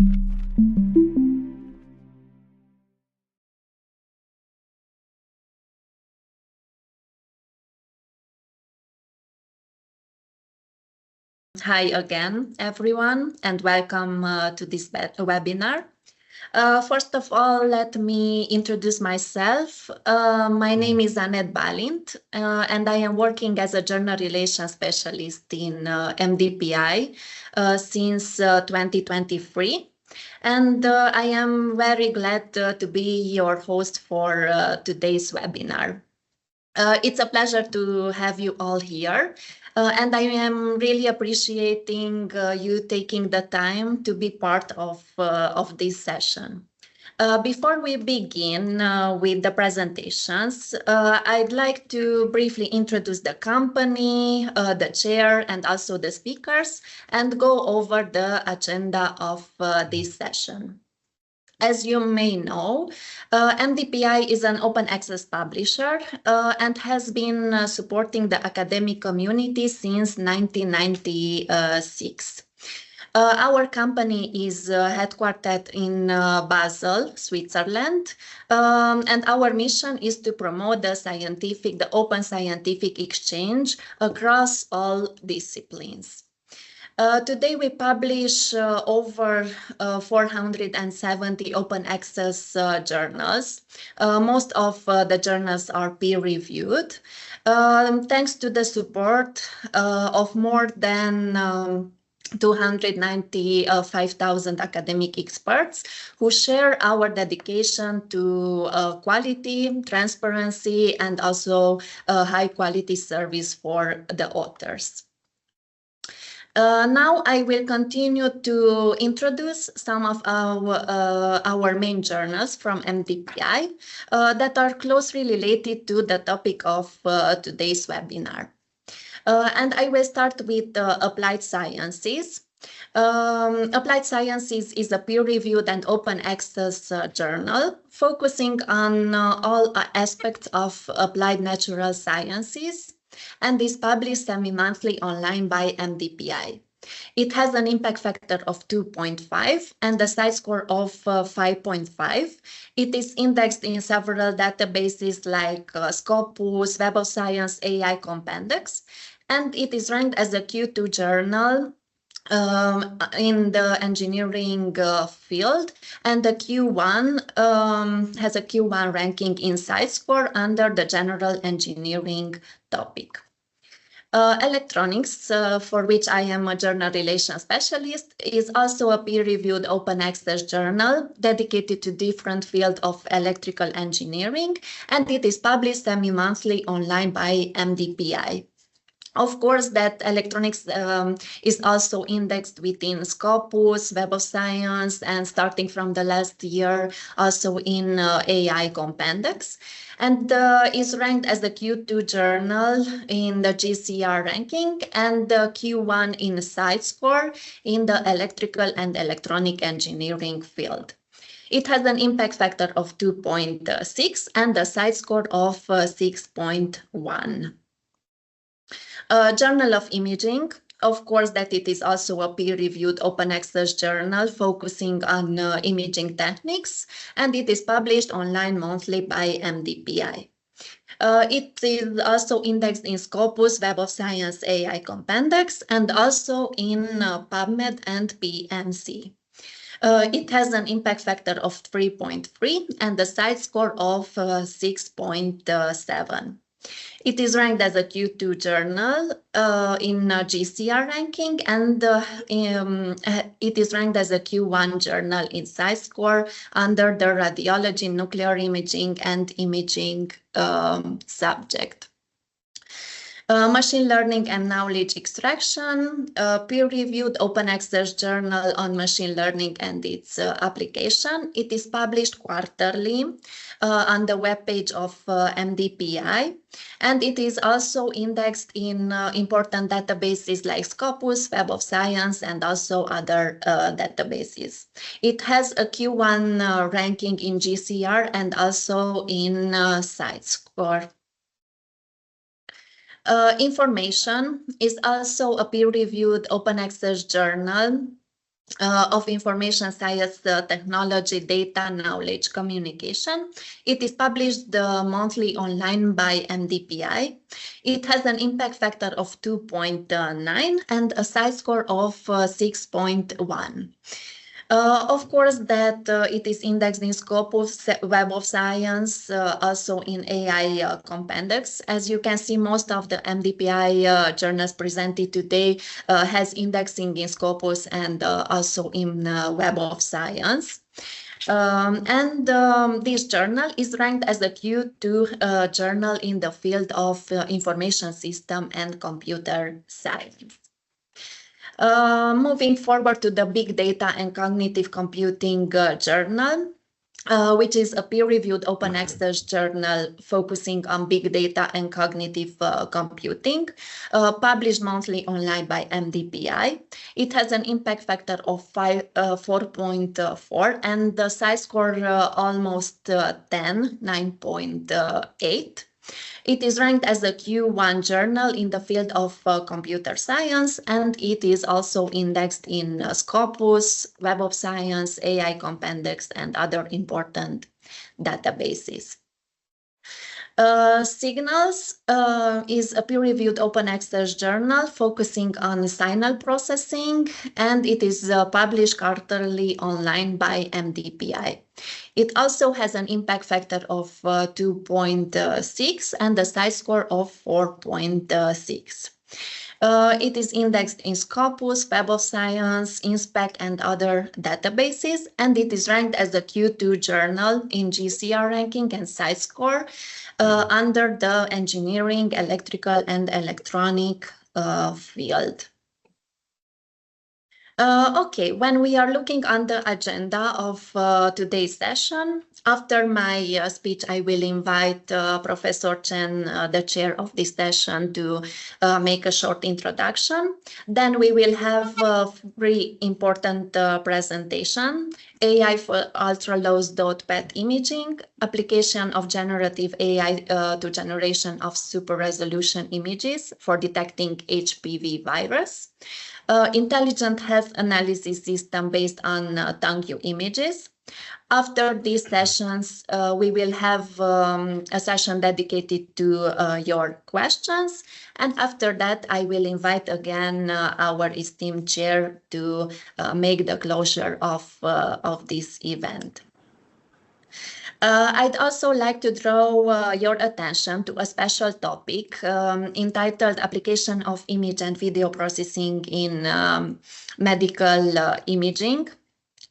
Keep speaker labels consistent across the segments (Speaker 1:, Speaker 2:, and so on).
Speaker 1: Hi again, everyone, and welcome to this webinar. First of all, let me introduce myself. My name is Annette Balint, and I am working as a journal relations specialist in MDPI since 2023. And I am very glad to be your host for today's webinar. It's a pleasure to have you all here. And I am really appreciating you taking the time to be part of this session. Before we begin with the presentations, I'd like to briefly introduce the company, the chair, and also the speakers, and go over the agenda of this session. As you may know, MDPI is an open access publisher and has been supporting the academic community since 1996. Our company is headquartered in Basel, Switzerland, and our mission is to promote the open scientific exchange across all disciplines. Today we publish over 470 open access journals. Most of the journals are peer-reviewed. Thanks to the support of more than 295,000 academic experts who share our dedication to quality, transparency, and also high quality service for the authors. Now I will continue to introduce some of our main journals from MDPI that are closely related to the topic of today's webinar. And I will start with Applied Sciences. Applied Sciences is a peer-reviewed and open access journal focusing on all aspects of applied natural sciences, and is published semi-monthly online by MDPI. It has an impact factor of 2.5 and a size score of 5.5. It is indexed in several databases like Scopus, Web of Science, AI Compendex, and it is ranked as a Q2 journal in the engineering field, and the Q1 has a Q1 ranking in SciScore under the general engineering topic. Electronics, for which I am a journal relations specialist, is also a peer-reviewed open access journal dedicated to different fields of electrical engineering, and it is published semi-monthly online by MDPI. Of course, that electronics is also indexed within Scopus, Web of Science, and starting from the last year, also in AI Compendex, and is ranked as the Q2 journal in the GCR ranking and the Q1 in SciScore in the electrical and electronic engineering field. It has an impact factor of 2.6 and a size score of 6.1. Journal of Imaging, of course, that it is also a peer-reviewed open access journal focusing on imaging techniques, and it is published online monthly by MDPI. It is also indexed in Scopus, Web of Science, AI Compendex, and also in PubMed and PNC. It has an impact factor of 3.3 and a size score of 6.7. It is ranked as a Q2 journal in GCR ranking, and it is ranked as a Q1 journal in SciScore under the radiology, nuclear imaging, and imaging subject. Machine Learning and Knowledge Extraction, peer-reviewed open access journal on machine learning and its application. It is published quarterly on the webpage of MDPI, and it is also indexed in important databases like Scopus, Web of Science, and also other databases. It has a Q1 ranking in GCR and also in SciScore. Information is also a peer-reviewed open access journal of information science, technology, data, knowledge, communication. It is published monthly online by MDPI. It has an impact factor of 2.9 and a size score of 6.1. Of course, that it is indexed in Scopus, Web of Science, also in AI Compendex. As you can see, most of the MDPI journals presented today has indexing in Scopus and also in Web of Science. This journal is ranked as a Q2 journal in the field of information system and computer science. Moving forward to the Big Data and Cognitive Computing Journal, which is a peer-reviewed open access journal focusing on big data and cognitive computing, published monthly online by MDPI. It has an impact factor of 4.4 and the size score almost 10, 9.8. It is ranked as a Q1 journal in the field of computer science, and it is also indexed in Scopus, Web of Science, AI Compendex, and other important databases. Signals is a peer-reviewed open access journal focusing on signal processing, and it is published quarterly online by MDPI. It also has an impact factor of 2.6 and a size score of 4.6. It is indexed in Scopus, Web of Science, InSpec, and other databases, and it is ranked as a Q2 journal in GCR ranking and size score under the engineering, electrical, and electronic field. Okay, when we are looking on the agenda of today's session, after my speech, I will invite Professor Chen, the chair of this session, to make a short introduction. Then we will have a very important presentation, AI for ultra-low dot PET imaging, application of generative AI to generation of super resolution images for detecting HPV virus. Intelligent health analysis system based on Tongyu images. After these sessions, we will have a session dedicated to your questions. And after that, I will invite again our esteemed chair to make the closure of this event. I'd also like to draw your attention to a special topic entitled Application of Image and Video Processing in Medical Imaging.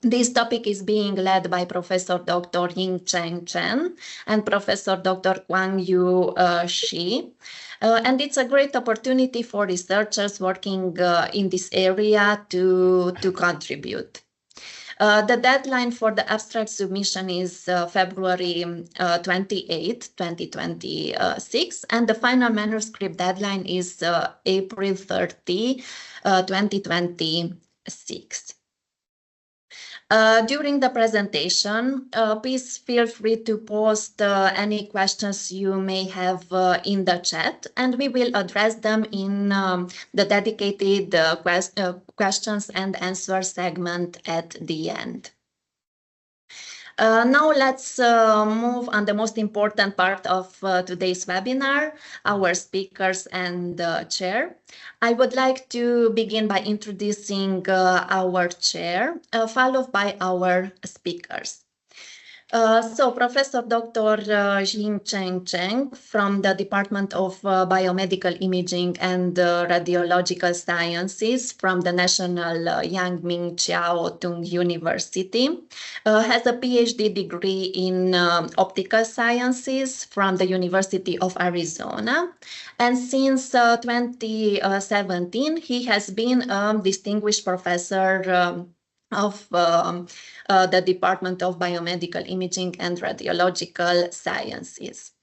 Speaker 1: This topic is being led by Professor Dr. Ying-Cheng Chen and Professor Dr. Guangyu Shi. And it's a great opportunity for researchers working in this area to contribute. The deadline for the abstract submission is February 28, 2026, and the final manuscript deadline is April 30, 2026. During the presentation, please feel free to post any questions you may have in the chat, and we will address them in the dedicated questions and answer segment at the end. Now let's move on the most important part of today's webinar, our speakers and chair. I would like to begin by introducing our chair, followed by our speakers. So Professor Dr. Ying-Cheng Chen from the Department of Biomedical Imaging and Radiological Sciences from the National Yang Ming Chiao Tung University has a PhD degree in Optical Sciences from the University of Arizona. And since 2017, he has been a distinguished professor of the Department of Biomedical Imaging and Radiological Sciences.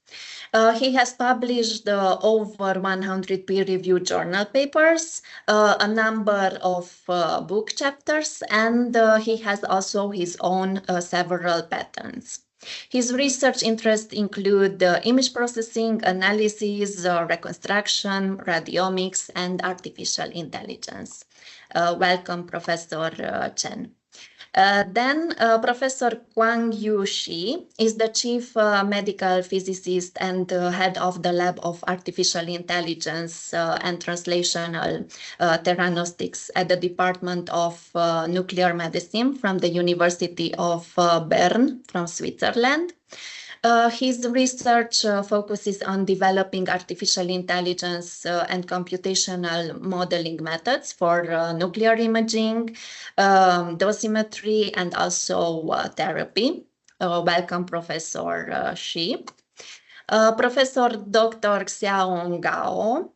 Speaker 1: He has published over 100 peer-reviewed journal papers, a number of book chapters, and he has also his own several patents. His research interests include image processing, analysis, reconstruction, radiomics, and artificial intelligence. Welcome, Professor Chen. Then Professor Kwang Yu Shi is the Chief Medical Physicist and Head of the Lab of Artificial Intelligence and Translational Theranostics at the Department of Nuclear Medicine from the University of Bern from Switzerland. His research focuses on developing artificial intelligence and computational modeling methods for nuclear imaging, dosimetry, and also therapy. Welcome, Professor Shi. Professor Dr. Xiaong Gao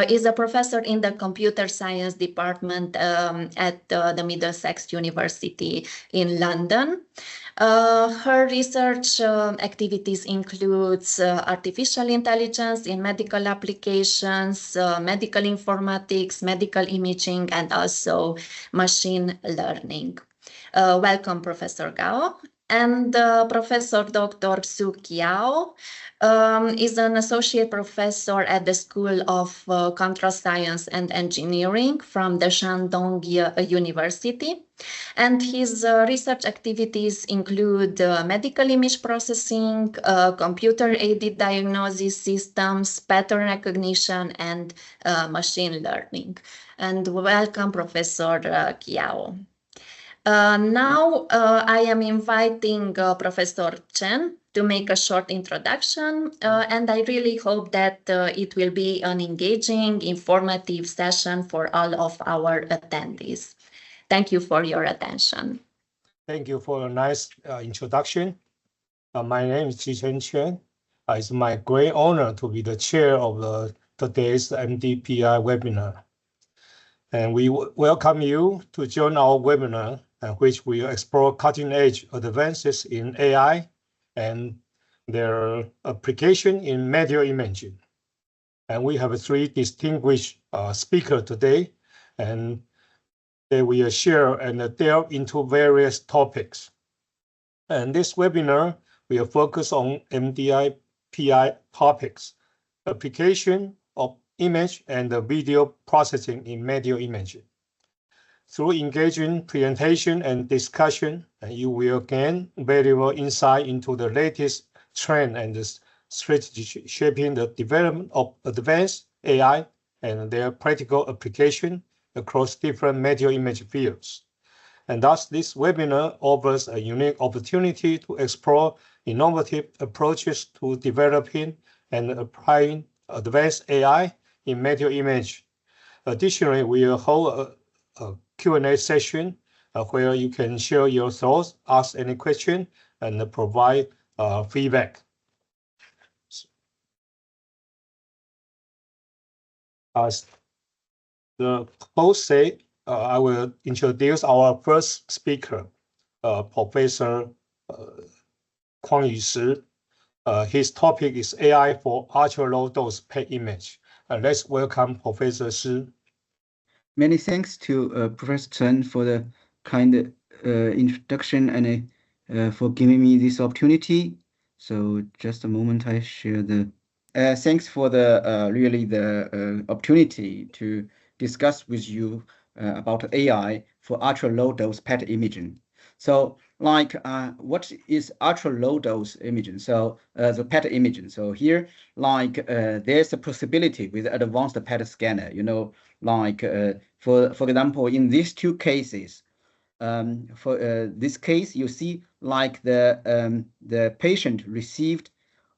Speaker 1: is a professor in the computer science department at the Middlesex University in London. Her research activities includes artificial intelligence in medical applications, medical informatics, medical imaging, and also machine learning. Welcome, Professor Gao. And Professor Dr. Xu Qiao is an associate professor at the School of Control Science and Engineering from the Shandong University. And his research activities include medical image processing, computer-aided diagnosis systems, pattern recognition, and machine learning. And welcome, Professor Qiao. Now I am inviting Professor Chen to make a short introduction, and I really hope that it will be an engaging, informative session for all of our attendees. Thank you for your attention.
Speaker 2: Thank you for a nice introduction. My name is Qichen Chen. It's my great honor to be the chair of today's MDPI webinar. And we welcome you to join our webinar, which will explore cutting-edge advances in AI and their application in medical imaging. And we have three distinguished speakers today, and they will share and delve into various topics. And this webinar will focus on MDPI topics, application of image and video processing in medical imaging. Through engaging presentation and discussion, you will gain valuable insight into the latest trend and the strategy shaping the development of advanced AI and their practical application across different medical image fields. And thus, this webinar offers a unique opportunity to explore innovative approaches to developing and applying advanced AI in medical image. Additionally, we will hold a Q&A session where you can share your thoughts, ask any question, and provide feedback. As the host said, I will introduce our first speaker, Professor Kwang Yu Shi. His topic is AI for ultra-low dose PET image. Let's welcome Professor Shi.
Speaker 3: Many thanks to Professor Chen for the kind introduction and for giving me this opportunity. So just a moment, I share the. Thanks for the really the opportunity to discuss with you about AI for ultra low dose PET imaging. So like what is ultra low dose imaging? So the PET imaging. So here like there's a possibility with advanced PET scanner, you know, like for example, in these two cases, for this case, you see like the patient received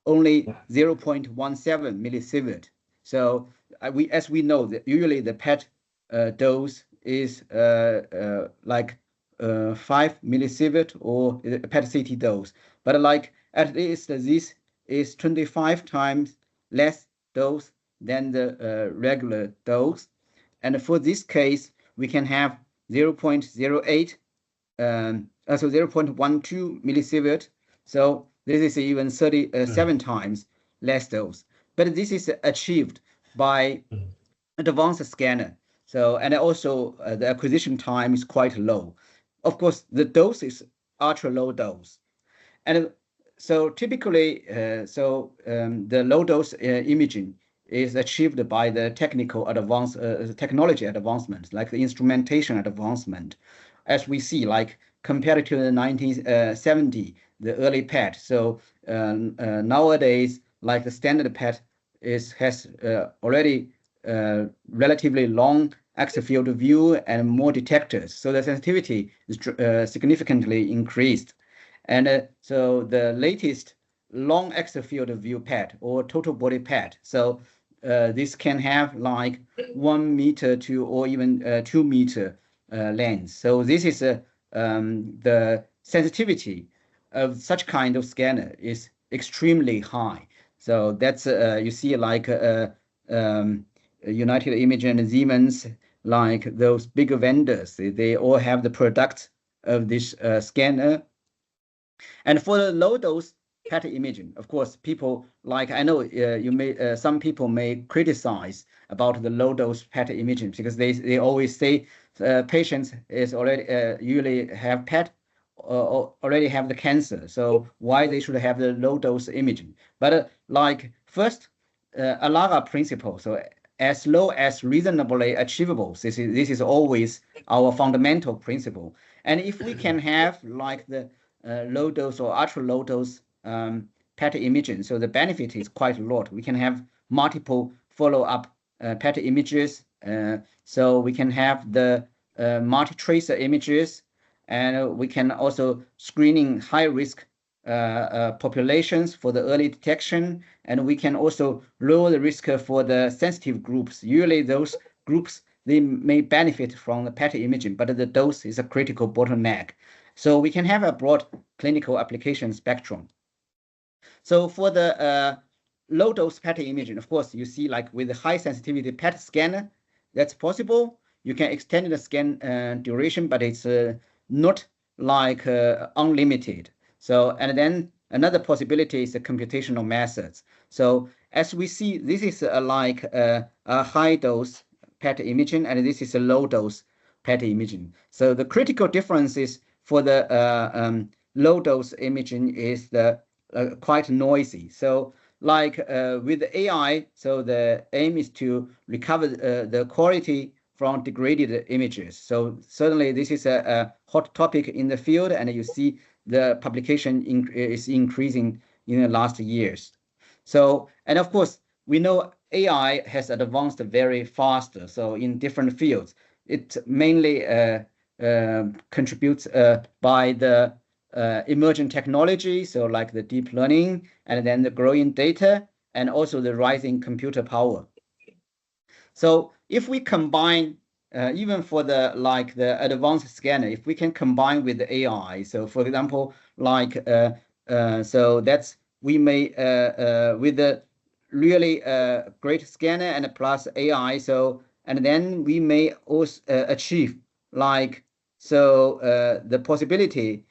Speaker 3: only 0.17 millisievert. So as we know, that usually the PET dose is like 5 millisievert or PET CT dose, but like at least this is 25 times less dose than the regular dose. And for this case, we can have 0.08, so 0.12 millisievert. So this is even 37 times less dose. But this is achieved by advanced scanner. So, and also the acquisition time is quite low. Of course, the dose is ultra low dose. And so typically, the low dose imaging is achieved by the technology advancements, like the instrumentation advancement, as we see, like compared to the 1970, the early PET. So nowadays, like the standard PET has already relatively long axial field of view and more detectors. So the sensitivity is significantly increased. And so the latest long axial field of view PET or total body PET. So this can have like 1 meter to or even 2 meter length. So this is the sensitivity of such kind of scanner is extremely high. So that's you see like United Imaging and Siemens, like those bigger vendors, they all have the product of this scanner. And for the low dose PET imaging, of course, people like, I know some people may criticize about the low dose PET imaging because they always say patients is already usually have PET or already have the cancer, so why they should have the low dose imaging. But like first, ALAGA principle, so as low as reasonably achievable. This is always our fundamental principle. And if we can have like the low dose or ultra low dose PET imaging, so the benefit is quite a lot. We can have multiple follow-up PET images, so we can have the multi-tracer images, and we can also screening high-risk populations for the early detection, and we can also lower the risk for the sensitive groups. Usually those groups, they may benefit from the PET imaging, but the dose is a critical bottleneck. So we can have a broad clinical application spectrum. So for the low dose PET imaging, of course, you see like with the high sensitivity PET scanner, that's possible. You can extend the scan duration, but it's not like unlimited. So, and then another possibility is the computational methods. So as we see, this is like a high dose PET imaging, and this is a low dose PET imaging. So the critical differences for the low dose imaging is the quite noisy. So like with AI, so the aim is to recover the quality from degraded images. So certainly this is a hot topic in the field, and you see the publication is increasing in the last years. So, and of course, we know AI has advanced very fast. So in different fields, it mainly contributes by the emerging technology, so like the deep learning, and then the growing data, and also the rising computer power. So if we combine, even for the like the advanced scanner, if we can combine with the AI, so for example, like so that's we may with the really great scanner and plus AI, so and then we may also achieve like so the possibility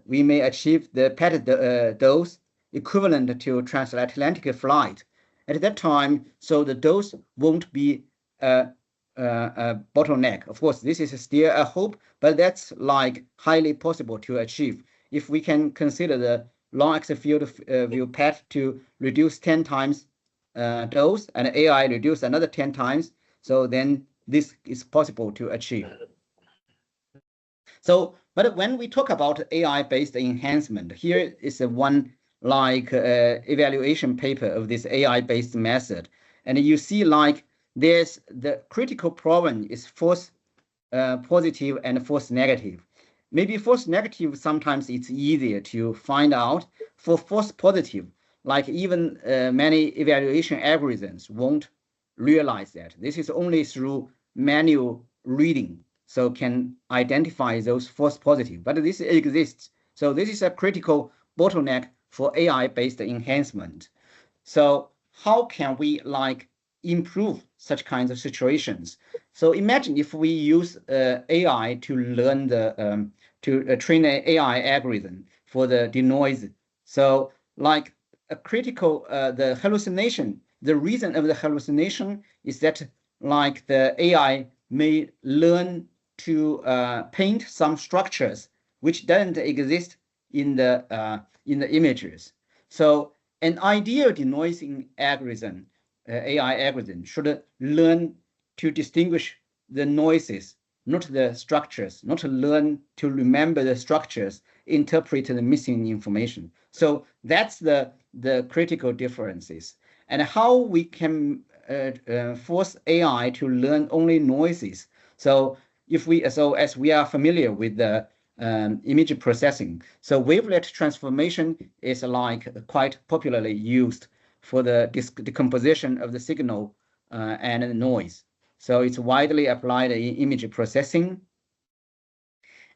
Speaker 3: we may achieve the PET dose equivalent to transatlantic flight. At that time, so the dose won't be a bottleneck. Of course, this is still a hope, but that's like highly possible to achieve. If we can consider the long axial field of view PET to reduce 10 times dose and AI reduce another 10 times, so then this is possible to achieve. So, but when we talk about AI-based enhancement, here is a one like evaluation paper of this AI-based method. And you see like there's the critical problem is false positive and false negative. Maybe false negative, sometimes it's easier to find out. For false positive, like even many evaluation algorithms won't realize that. This is only through manual reading, so can identify those false positive, but this exists. So this is a critical bottleneck for AI-based enhancement. So how can we like improve such kinds of situations? So imagine if we use AI to learn the to train an AI algorithm for the denoise. So like a critical the hallucination. The reason of the hallucination is that like the AI may learn to paint some structures which doesn't exist in the images. So an ideal denoising algorithm AI algorithm should learn to distinguish the noises, not the structures, not learn to remember the structures, interpret the missing information. So that's the critical differences. And how we can force AI to learn only noises. So as we are familiar with the image processing, so wavelet transformation is like quite popularly used for the decomposition of the signal and the noise. So it's widely applied in image processing.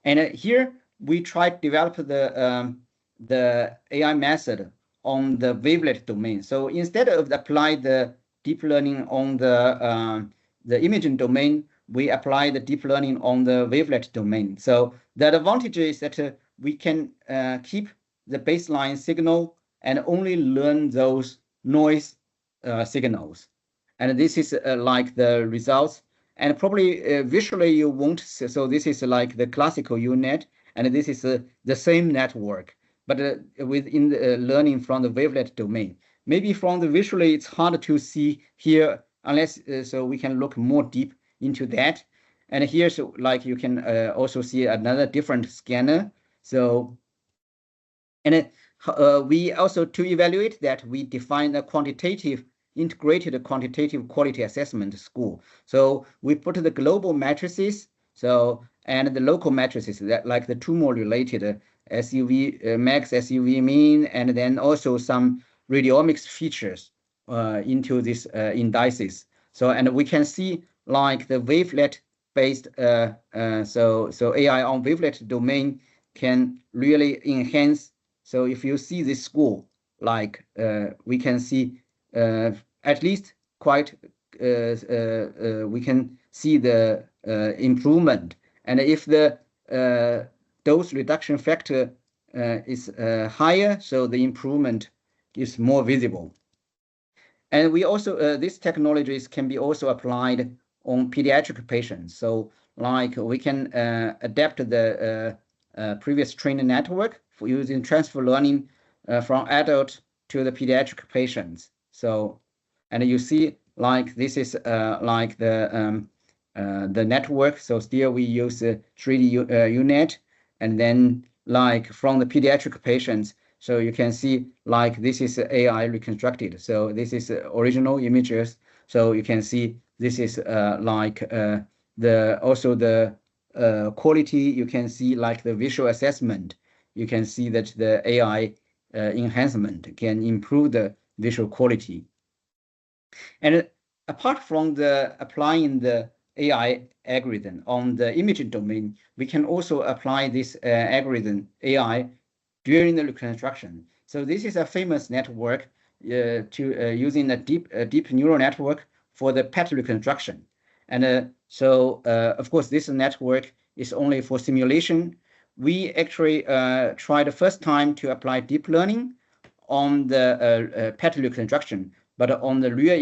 Speaker 3: And here we try to develop the AI method on the wavelet domain. So instead of apply the deep learning on the imaging domain, we apply the deep learning on the wavelet domain. So the advantage is that we can keep the baseline signal and only learn those noise signals. And this is like the results. And probably visually you won't see. So this is like the classical UNet, and this is the same network, but within the learning from the wavelet domain. Maybe from the visually it's hard to see here unless so we can look more deep into that. And here, so like you can also see another different scanner. So, and we also, to evaluate that, we define a integrated quantitative quality assessment score. So we put the global matrices, so and the local matrices that like the tumor related SUV max, SUV mean, and then also some radiomics features into this indices. So and we can see like the wavelet based so AI on wavelet domain can really enhance. So if you see this score, like we can see at least quite we can see the improvement. And if the dose reduction factor is higher, so the improvement is more visible. And we also these technologies can be also applied on pediatric patients. So like we can adapt the previous training network for using transfer learning from adult to the pediatric patients. So, and you see like this is like the network. So still we use 3D UNet, and then like from the pediatric patients. So you can see like this is AI reconstructed. So this is original images. So you can see this is like the also the quality. You can see like the visual assessment. You can see that the AI enhancement can improve the visual quality. And apart from the applying the AI algorithm on the imaging domain, we can also apply this algorithm AI during the reconstruction. So this is a famous network using a deep neural network for the PET reconstruction. And so of course this network is only for simulation. We actually tried the first time to apply deep learning on the PET reconstruction, but on the real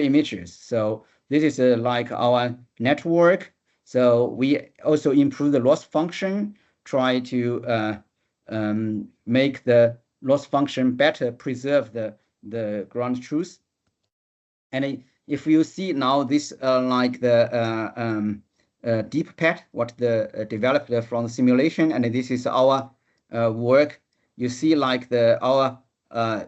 Speaker 3: images. So this is like our network. So we also improve the loss function, try to make the loss function better, preserve the ground truth. And if you see now this like the deep PET, what the developed from the simulation, and this is our work. You see like our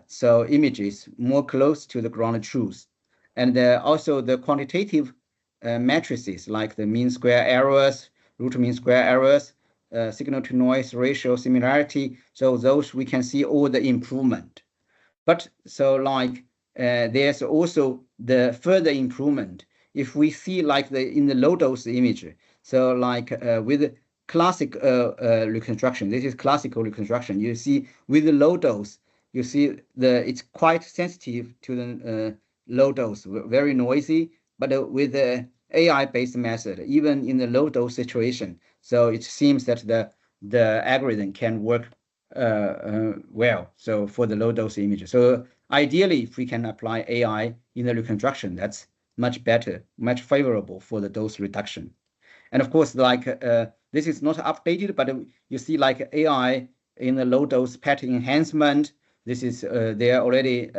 Speaker 3: so images more close to the ground truth, and also the quantitative matrices like the mean square errors, root mean square errors, signal to noise ratio similarity. So those we can see all the improvement. But so like there's also the further improvement. If we see like in the low dose image, so like with classic reconstruction, this is classical reconstruction. You see with the low dose, you see it's quite sensitive to the low dose, very noisy. But with the AI-based method, even in the low dose situation, so it seems that the algorithm can work well. So for the low dose images, so ideally, if we can apply AI in the reconstruction, that's much better, much favorable for the dose reduction. And of course, like this is not updated, but you see like AI in the low dose PET enhancement. This is there already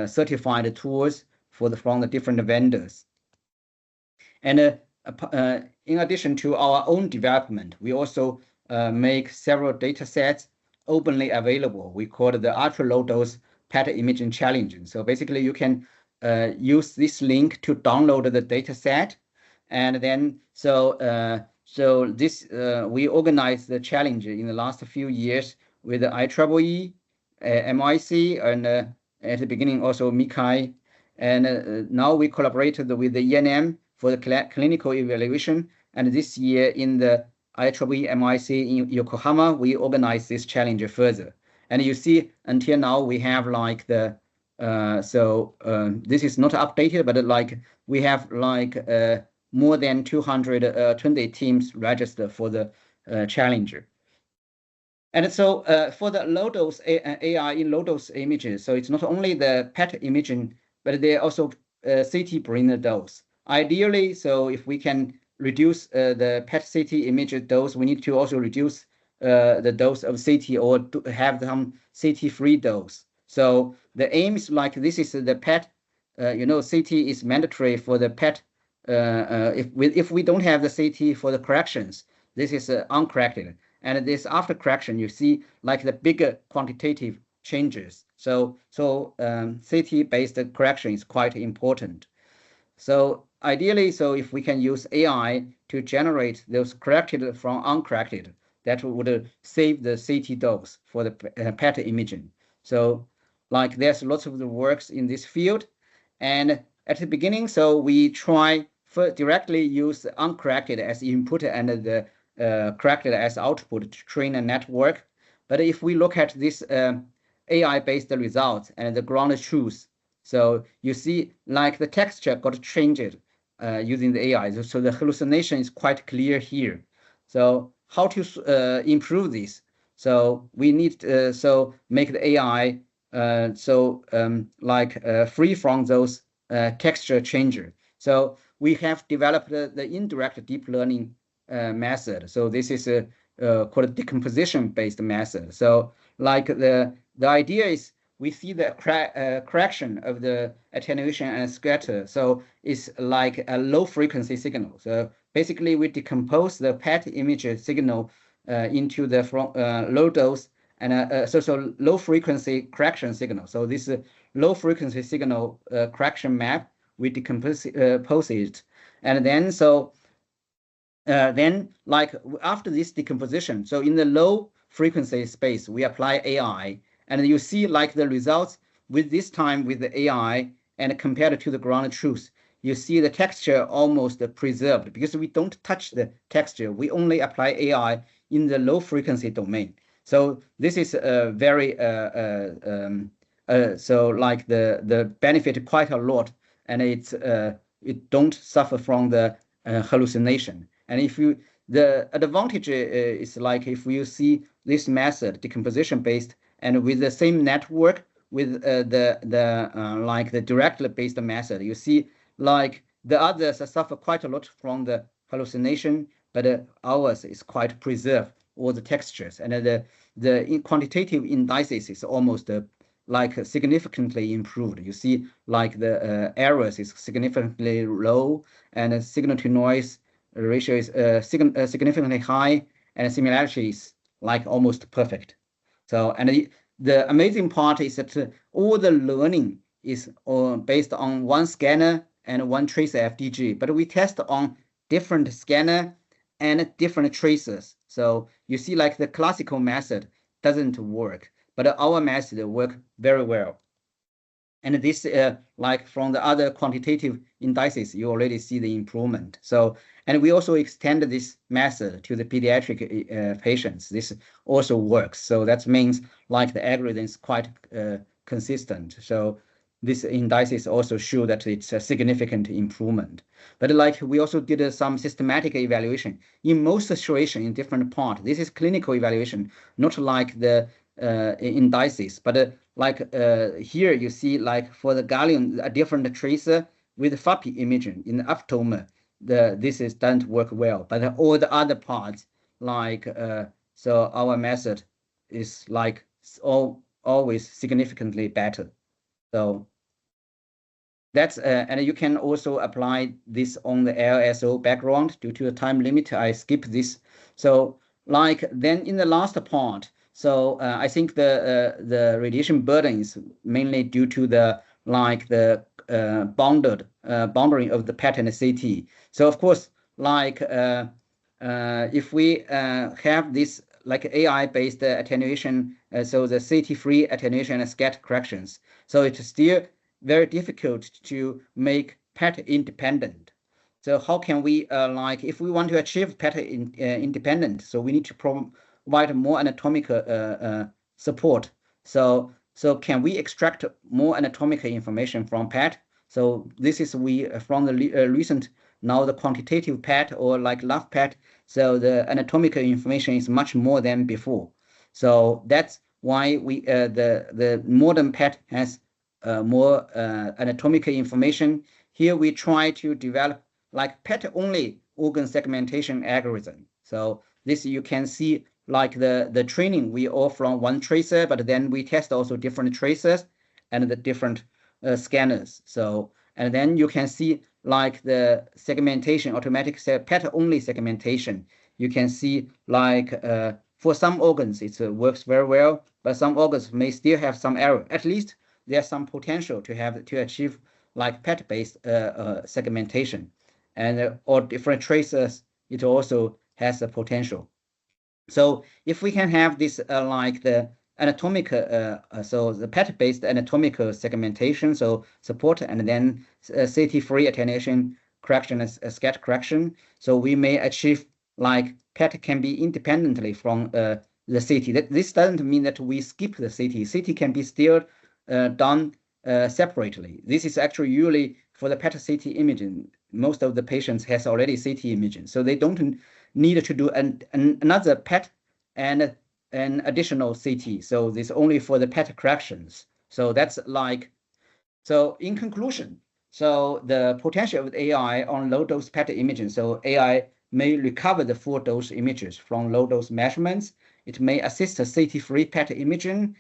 Speaker 3: certified tools from the different vendors. And in addition to our own development, we also make several data sets openly available. We call it the ultra low dose PET imaging challenge. So basically you can use this link to download the data set. And then we organized the challenge in the last few years with the IEEE, MIC, and at the beginning also MICAI. And now we collaborated with the ENM for the clinical evaluation. And this year in the IEEE MIC in Yokohama, we organized this challenge further. And you see, until now, we have like the, this is not updated, but like we have like more than 220 teams registered for the challenger. And so for the low dose AI in low dose images, so it's not only the PET imaging, but they also CT brain dose. Ideally, so if we can reduce the PET CT image dose, we need to also reduce the dose of CT or to have some CT-free dose. So the aim is like this is the PET, CT is mandatory for the PET. If we don't have the CT for the corrections, this is uncorrected. And this after correction, you see like the bigger quantitative changes. So CT-based correction is quite important. So ideally, so if we can use AI to generate those corrected from uncorrected, that would save the CT dose for the PET imaging. So like there's lots of the works in this field. And at the beginning, so we try directly use uncorrected as input and the corrected as output to train a network. But if we look at this AI-based results and the ground truth, so you see like the texture got changed using the AI. So the hallucination is quite clear here. So how to improve this? So we need to make the AI free from those texture changer. So we have developed the indirect deep learning method. So this is called decomposition-based method. So like the idea is we see the correction of the attenuation and scatter. So it's like a low frequency signal. So basically we decompose the PET image signal into the low dose and so low frequency correction signal. So this low frequency signal correction map, we decompose it. And then then like after this decomposition, so in the low frequency space, we apply AI. And you see like the results with this time with the AI and compared to the ground truth, you see the texture almost preserved because we don't touch the texture. We only apply AI in the low frequency domain. So this is very, so like the benefit quite a lot, and it don't suffer from the hallucination. And if you, the advantage is like if you see this method, decomposition based, and with the same network with like the directly based method, you see like the others suffer quite a lot from the hallucination, but ours is quite preserved, all the textures, and the quantitative indices is almost like significantly improved. You see like the errors is significantly low, and signal to noise ratio is significantly high, and similarity is like almost perfect. So, and the amazing part is that all the learning is based on one scanner and one tracer FDG, but we test on different scanner and different tracers. So you see like the classical method doesn't work, but our method work very well. And this, like from the other quantitative indices, you already see the improvement. So, and we also extend this method to the pediatric patients. This also works. So that means like the algorithm is quite consistent. So these indices also show that it's a significant improvement. But like we also did some systematic evaluation in most situations in different parts. This is clinical evaluation, not like the indices, but here you see like for the gallium, a different tracer with FAPI imaging in the aptoma. This doesn't work well, but all the other parts, like so our method is like always significantly better. So that's and you can also apply this on the LSO background. Due to the time limit, I skip this. So like then in the last part, so I think the radiation burden is mainly due to the boundary of the PET and the CT. So of course, like if we have this like AI-based attenuation, so the CT-free attenuation and scatter corrections, so it's still very difficult to make PET independent. So how can we like if we want to achieve PET independent, so we need to provide more anatomical support. So can we extract more anatomical information from PET? So this is from the recent now the quantitative PET or like LAF PET. So the anatomical information is much more than before. So that's why we the modern PET has more anatomical information. Here we try to develop like PET only organ segmentation algorithm. So this you can see like the training we all from one tracer, but then we test also different tracers and the different scanners. So and then you can see like the segmentation, automatic PET only segmentation. You can see like for some organs it works very well, but some organs may still have some error. At least there's some potential to achieve like PET-based segmentation, and or different tracers. It also has a potential. So if we can have this like the anatomical, so the PET-based anatomical segmentation, so support, and then CT-free attenuation correction and scatter correction, so we may achieve like PET can be independently from the CT. This doesn't mean that we skip the CT. CT can be still done separately. This is actually usually for the PET CT imaging. Most of the patients has already CT imaging, so they don't need to do another PET and an additional CT. So this only for the PET corrections. So that's like, so in conclusion, so the potential of AI on low dose PET imaging. So AI may recover the full dose images from low dose measurements. It may assist the CT-free PET imaging.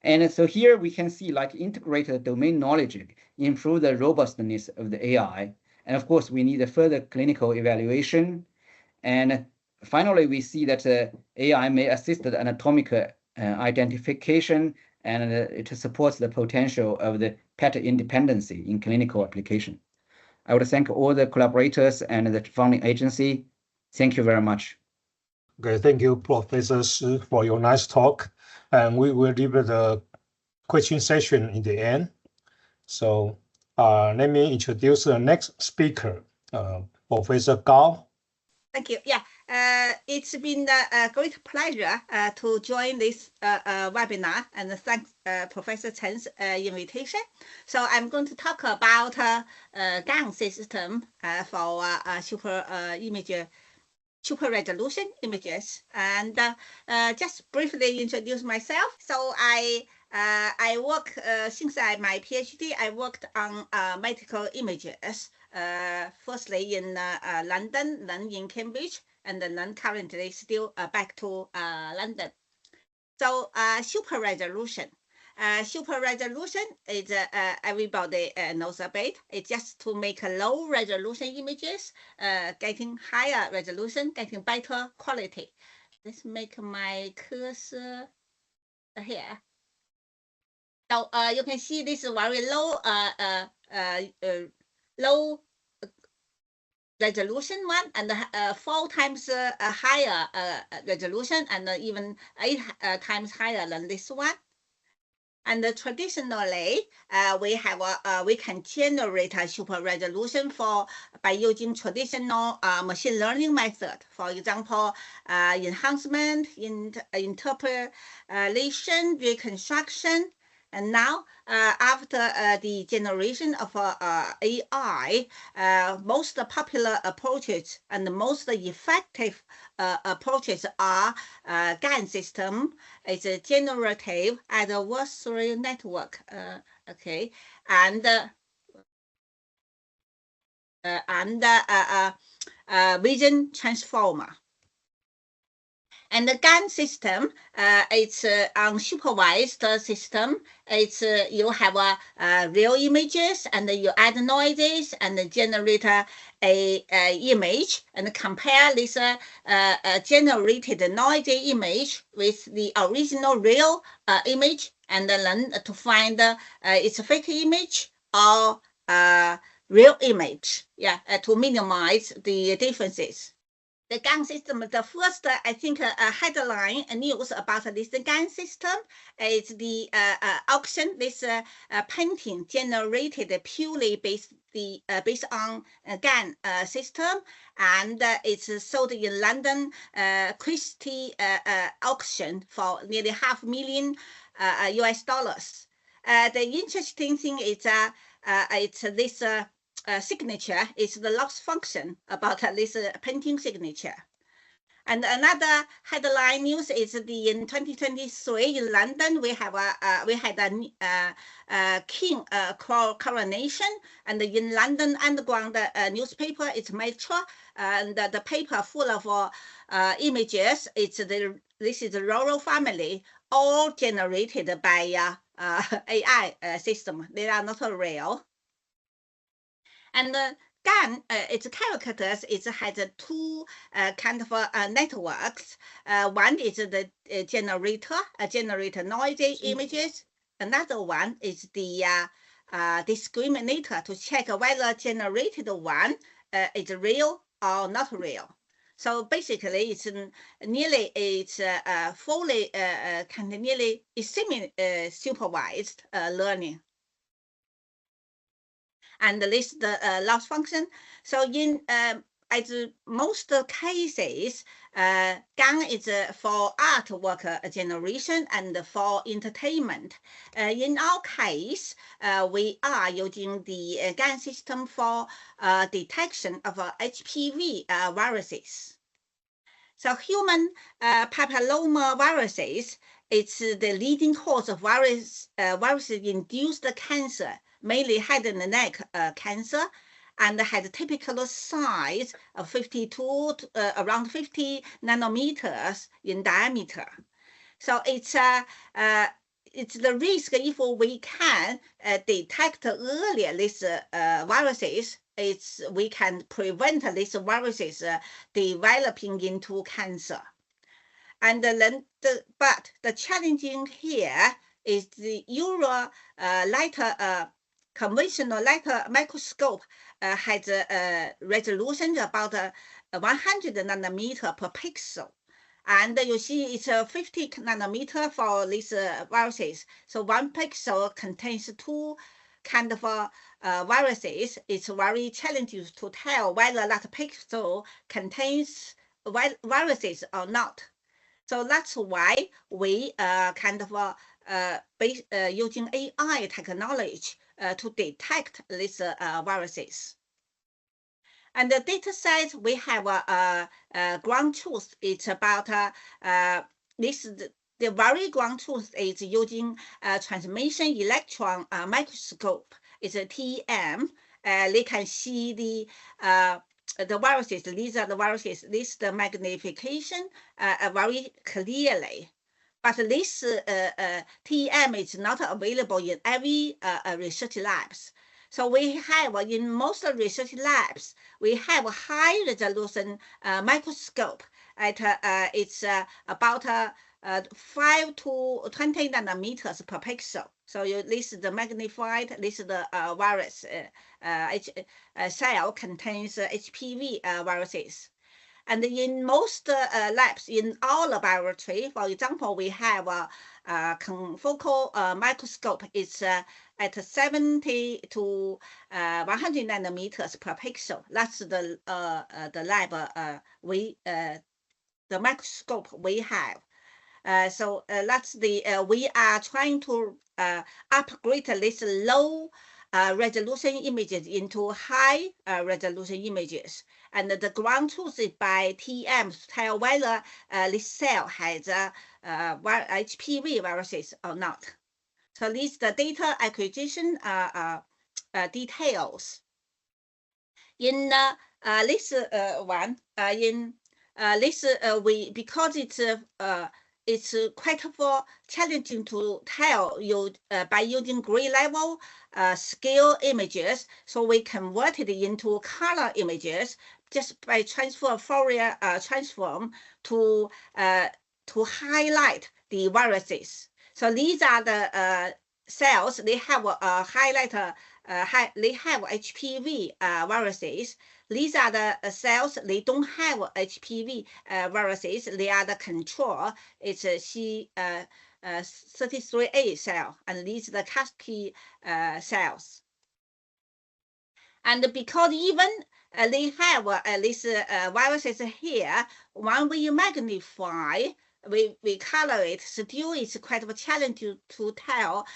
Speaker 3: And so here we can see like integrated domain knowledge, improve the robustness of the AI. And of course, we need a further clinical evaluation. And finally, we see that AI may assist the anatomical identification, and it supports the potential of the PET independency in clinical application. I would thank all the collaborators and the funding agency. Thank you very much.
Speaker 2: Okay, thank you, Professor Shi, for your nice talk. And we will leave the question session in the end. So let me introduce the next speaker, Professor Gao.
Speaker 4: Thank you. Yeah, it's been a great pleasure to join this webinar, and thanks Professor Chen's invitation. So I'm going to talk about GAN system for super resolution images, and just briefly introduce myself. So I work since my PhD. I worked on medical images. Firstly in London, then in Cambridge, and then currently still back to London. So super resolution. Super resolution is everybody knows about. It's just to make low resolution images, getting higher resolution, getting better quality. Let's make my cursor here. So you can see this is very low low resolution one, and 4 times higher resolution, and even 8 times higher than this one. And traditionally, we can generate a super resolution by using traditional machine learning method. For example, enhancement, interpolation, reconstruction. And now, after the generation of AI, most popular approaches and the most effective approaches are GAN system. It's a generative adversarial network. Okay, and vision transformer. And the GAN system, it's unsupervised system. It's you have real images, and you add noises and generate a image, and compare this generated noisy image with the original real image, and then to find it's a fake image or real image. Yeah, to minimize the differences. The GAN system, the first, I think, headline news about this GAN system is the auction. This painting generated purely based on GAN system, and it's sold in London Christie auction for nearly $500,000 US dollars. The interesting thing is it's this. Signature is the loss function about this painting signature. And another headline news is in 2023 in London we had a king coronation, and in London Underground newspaper, it's Metro, and the paper full of images. This is the royal family, all generated by AI system. They are not real. And GAN, its characters, it has two kind of networks. One is the generator noisy images. Another one is the discriminator to check whether generated one is real or not real. So basically, it's fully kind of nearly semi-supervised learning. And this the loss function. So in as most cases, GAN is for artwork generation and for entertainment. In our case, we are using the GAN system for detection of HPV viruses. So human papilloma viruses, it's the leading cause of virus-induced cancer, mainly head and neck cancer, and has a typical size of 50 to around 50 nanometers in diameter. So it's the risk if we can detect earlier these viruses. We can prevent these viruses developing into cancer. And then but the challenging here is the conventional light microscope has a resolution about 100 nanometer per pixel. And you see it's 50 nanometer for these viruses. So one pixel contains two kind of viruses. It's very challenging to tell whether that pixel contains viruses or not. So that's why we kind of using AI technology to detect these viruses. And the data set we have ground truth. It's about the very ground truth is using transmission electron microscope. It's a TEM. They can see the viruses. These are the viruses. This is the magnification very clearly. But this TEM is not available in every research labs. So we have, in most research labs, we have a high resolution microscope. It's about 5 to 20 nanometers per pixel. So this is the magnified, this is the virus cell contains HPV viruses. And in most labs, in our laboratory, for example, we have a confocal microscope. It's at 70 to 100 nanometers per pixel. That's the lab the microscope we have. So that's we are trying to upgrade this low resolution images into high resolution images. And the ground truth is by TEM to tell whether this cell has HPV viruses or not. So these the data acquisition details. In this one, in because it's quite challenging to tell you by using gray level scale images. So we converted it into color images just by transfer Fourier transform to highlight the viruses. So these are the cells. They have a highlighter. They have HPV viruses. These are the cells. They don't have HPV viruses. They are the control. It's a C33A cell, and these are the Kasky cells. And because even they have these viruses here, when we magnify, we color it, still it's quite a challenge to tell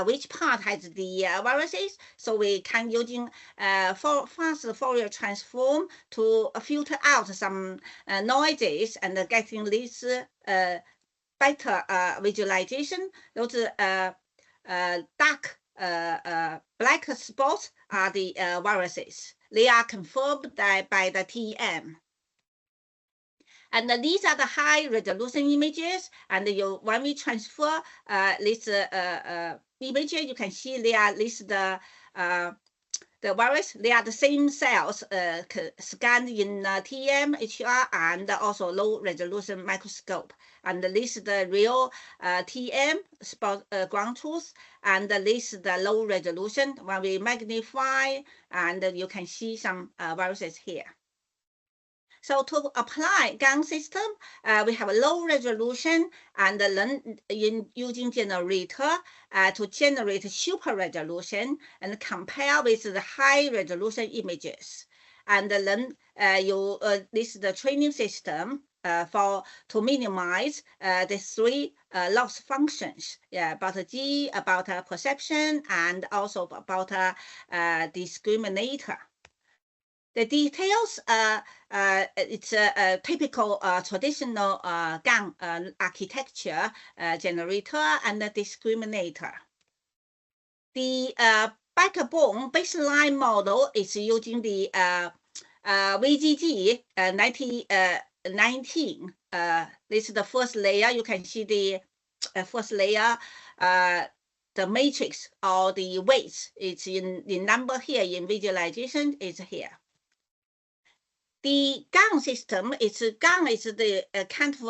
Speaker 4: which part has the viruses. So we can using fast Fourier transform to filter out some noises and getting this better visualization. Those dark black spots are the viruses. They are confirmed by the TM. And these are the high resolution images. And when we transfer this image, you can see they are the virus. They are the same cells scanned in TM, HR, and also low resolution microscope. And this is the real TM spot ground truth, and this is the low resolution. When we magnify, and you can see some viruses here. So to apply GAN system, we have a low resolution, and then using generator to generate super resolution and compare with the high resolution images. And then this is the training system to minimize the three loss functions, about G, about perception, and also about discriminator. The details, it's a typical traditional GAN architecture, generator and discriminator. The backbone baseline model is using the VGG 19. This is the first layer. You can see the first layer, the matrix or the weights. It's in the number here in visualization is here. The GAN system GAN is the kind of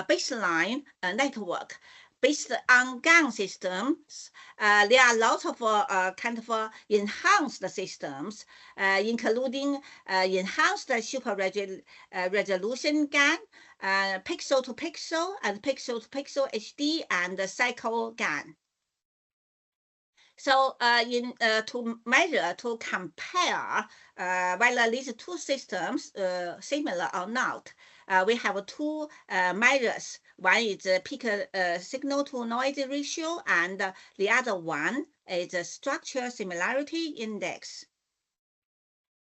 Speaker 4: baseline network. Based on GAN systems, there are lots of kind of enhanced systems, including enhanced super resolution GAN, pixel to pixel, and pixel to pixel HD, and cycle GAN. So to measure, to compare whether these two systems similar or not, we have two measures. One is peak signal to noise ratio, and the other one is a structure similarity index.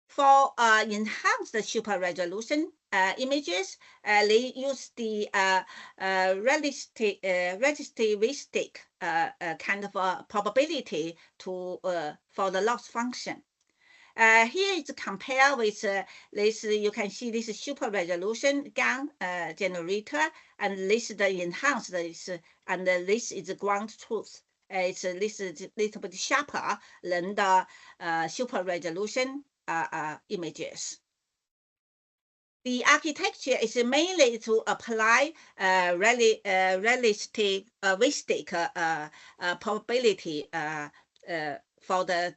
Speaker 4: For enhanced super resolution images, they use the relativistic kind of probability to for the loss function. Here is compare with this. You can see this is super resolution GAN generator, and this is the enhanced and this is the ground truth. This is a little bit sharper than the super resolution images. The architecture is mainly to apply relativistic probability for the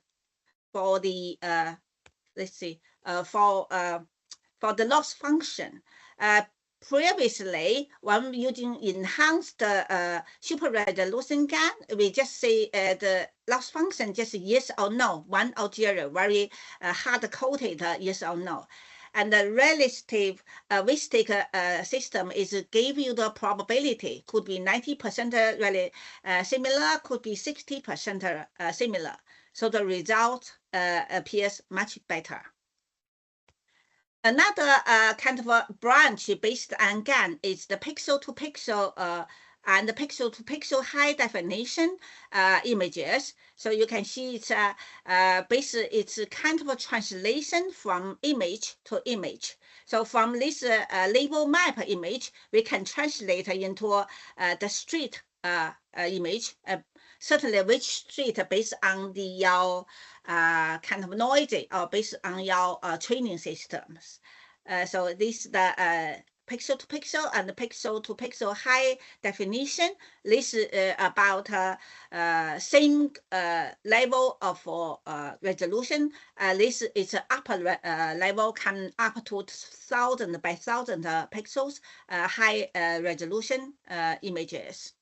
Speaker 4: loss function. Previously, when using enhanced super resolution GAN, we just say the loss function just yes or no, 1 or 0, very hard-coded yes or no. And the relativistic system is give you the probability, could be 90% really similar, could be 60% similar. So the result appears much better. Another kind of a branch based on GAN is the pixel-to-pixel and the pixel-to-pixel high definition images. So you can see it's it's kind of a translation from image to image. So from this label map image, we can translate into the street image, certainly which street based on the your kind of noisy or based on your training systems. So this is the pixel to pixel and pixel to pixel high definition. This is about same level of resolution. This is upper level, can up to 1,000 by 1,000 pixels, high resolution images.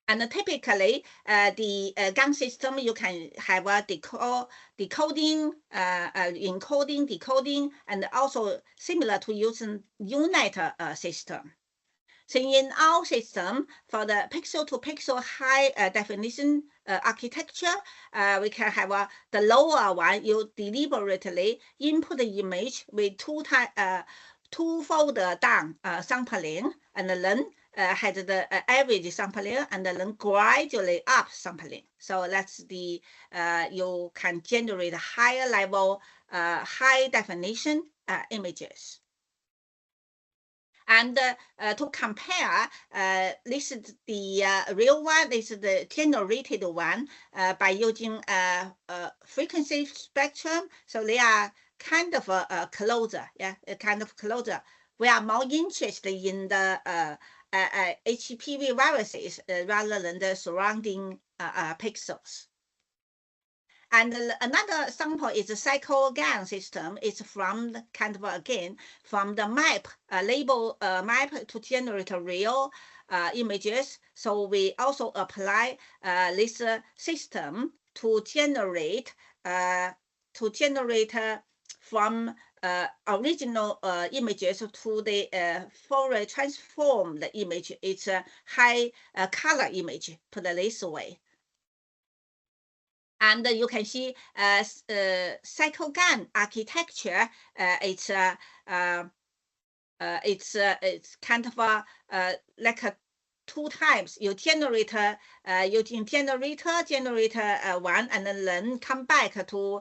Speaker 4: And typically, the GAN system, you can have a decoding, encoding, decoding, and also similar to using UNIT system. So in our system, for the pixel-to-pixel high definition architecture, we can have the lower one. You deliberately input the image with twofold down sampling, and then had the average sampling, and then gradually up sampling. So that's the you can generate higher level, high definition images. And to compare, this is the real one. This is the generated one by using frequency spectrum. So they are kind of closer, kind of closer. We are more interested in the HPV viruses rather than the surrounding pixels. And another sample is the CycleGAN system. It's from the, kind of again from the map label map to generate real images. So we also apply this system to generate from original images to the Fourier transformed image. It's a high color image, put it this way. And you can see CycleGAN architecture. It's kind of like a 2 times. You generate using generator 1, and then come back to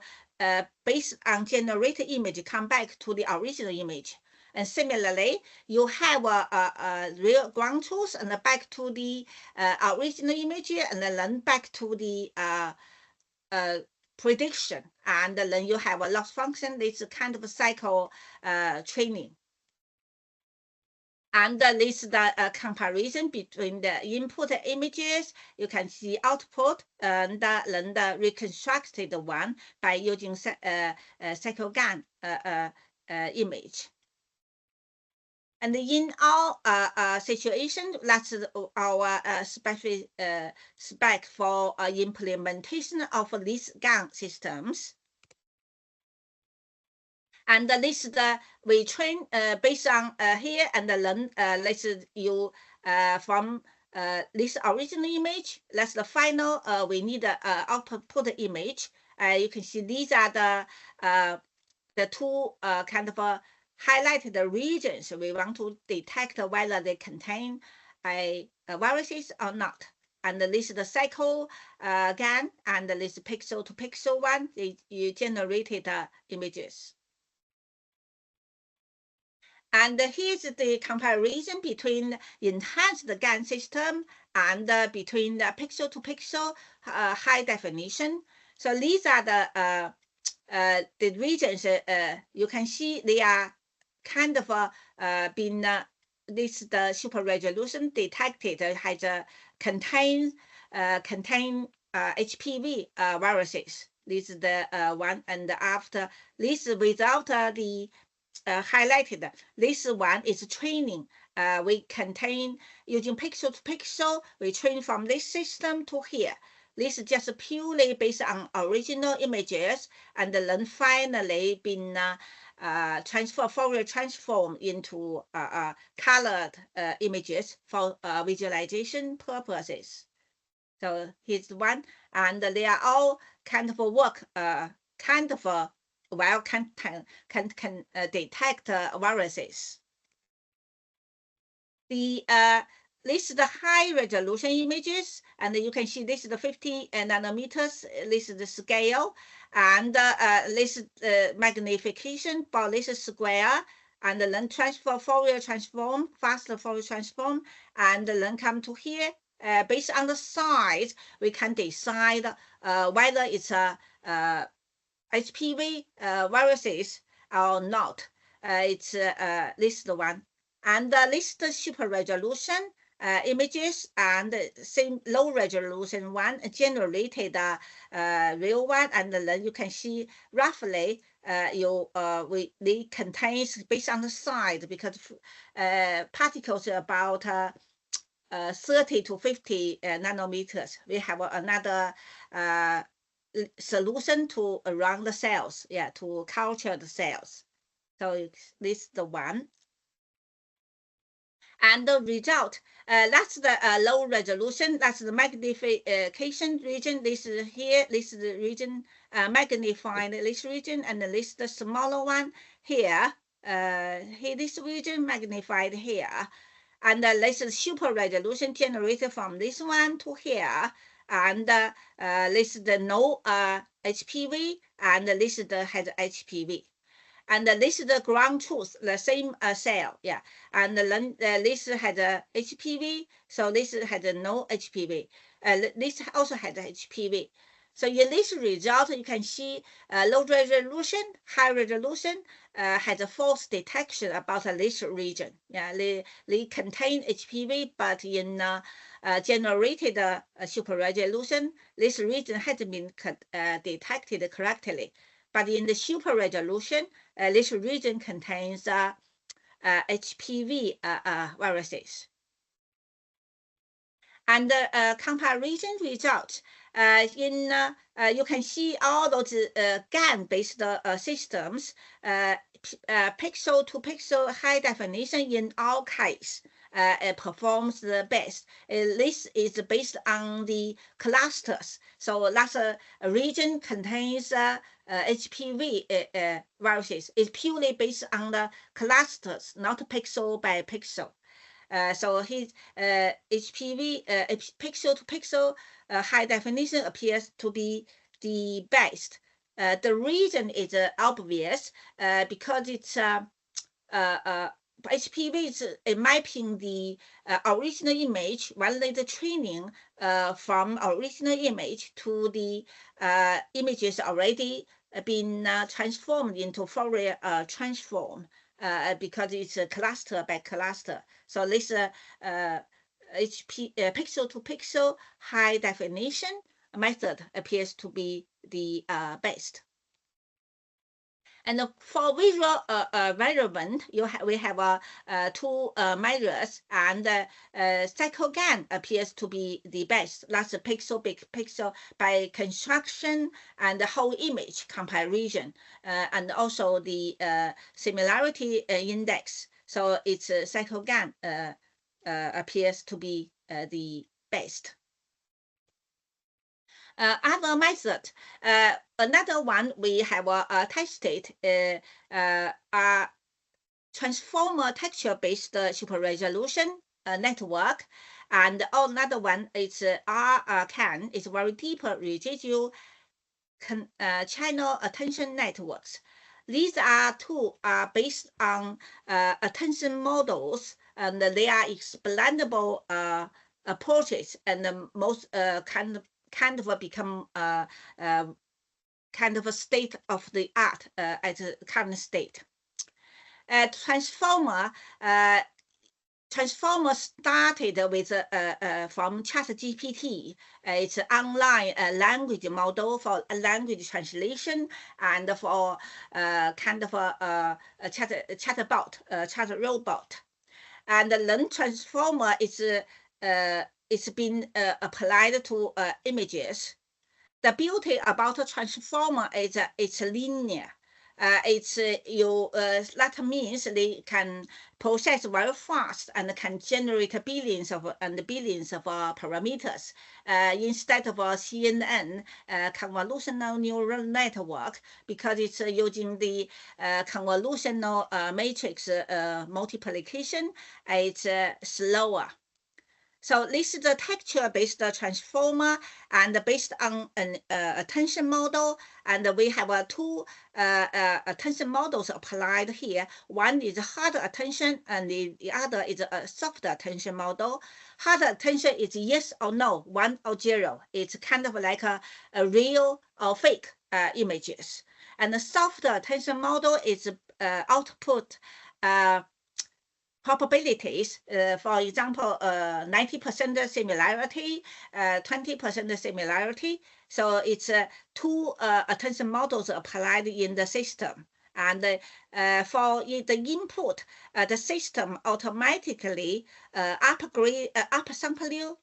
Speaker 4: based on generated image, come back to the original image. And similarly, you have a real ground truth and back to the original image, and then back to the prediction, and then you have a loss function. It's a kind of a cycle training. And this is the comparison between the input images. You can see output and then the reconstructed one by using CycleGAN image. And in our situation, that's our spec for implementation of these GAN systems. And this is the we train based on here, and then this is you from this original image. That's the final. We need the output image. You can see these are the two kind of highlighted regions we want to detect whether they contain viruses or not. And this is the CycleGAN, and this pixel to pixel one. You generated images. And here's the comparison between enhanced GAN system and between the pixel to pixel high definition. So these are the regions. You can see they are kind of been this the super resolution detected has contain HPV viruses. This is the one, and after this without the highlighted, this one is training. We contain using pixel to pixel. We train from this system to here. This is just purely based on original images, and then finally been Fourier transform into colored images for visualization purposes. So here's one, and they are all kind of work, kind of well can detect viruses. The this is the high resolution images, and you can see this is the 50 nanometers. This is the scale, and this is magnification for this square, and then Fourier transform, faster Fourier transform, and then come to here. Based on the size, we can decide whether it's a HPV viruses or not. It's this is the one, and this is the super resolution images, and same low resolution one generated real one, and then you can see roughly they contains based on the size, because particles about 30 to 50 nanometers. We have another solution to around the cells, to culture the cells. So this is the one. And the result, that's the low resolution, that's the magnification region. This is here, this is the region, magnified this region, and this is the smaller one here. Here, this region magnified here. And this is super resolution generated from this one to here. And this is the no HPV, and this is the has HPV. And this is the ground truth, the same cell, And then this has a HPV, so this has no HPV. This also has HPV. So in this result, you can see low resolution, high resolution has a false detection about this region. They contain HPV, but in generated super resolution, this region hasn't been detected correctly. But in the super resolution, this region contains HPV viruses. And the comparison result, you can see all those GAN-based systems, pixel to pixel high definition in all cases. It performs the best. This is based on the clusters. So that's a region contains HPV viruses. It's purely based on the clusters, not pixel by pixel. So his HPV pixel to pixel high definition appears to be the best. The reason is obvious because it's HPV is mapping the original image, validated training from original image to the images already been transformed into Fourier transform because it's a cluster by cluster. So this pixel to pixel high definition method appears to be the best. And for visual measurement, we have two measures, and CycleGAN appears to be the best. That's a pixel by construction and the whole image comparison, and also the similarity index. So it's CycleGAN appears to be the best. Other method, another one we have tested transformer texture-based super resolution network, and another one is RCAN. It's very deep residual channel attention networks. These two are based on attention models, and they are explainable approaches, and most kind of become kind of a state of the art at the current state. Transformer started with from ChatGPT. It's an online language model for language translation and for kind of a chat robot. And then transformer is it's been applied to images. The beauty about a transformer is it's linear. That means they can process very fast and can generate billions of parameters instead of a CNN convolutional neural network, because it's using the convolutional matrix multiplication. It's slower. So this is the texture-based transformer, and based on an attention model. And we have two attention models applied here. One is hard attention, and the other is a soft attention model. Hard attention is yes or no, 1 or 0. It's kind of like a real or fake images. And the soft attention model is output probabilities, for example, 90% similarity, 20% similarity. So it's two attention models applied in the system. And for the input, the system automatically upsampling,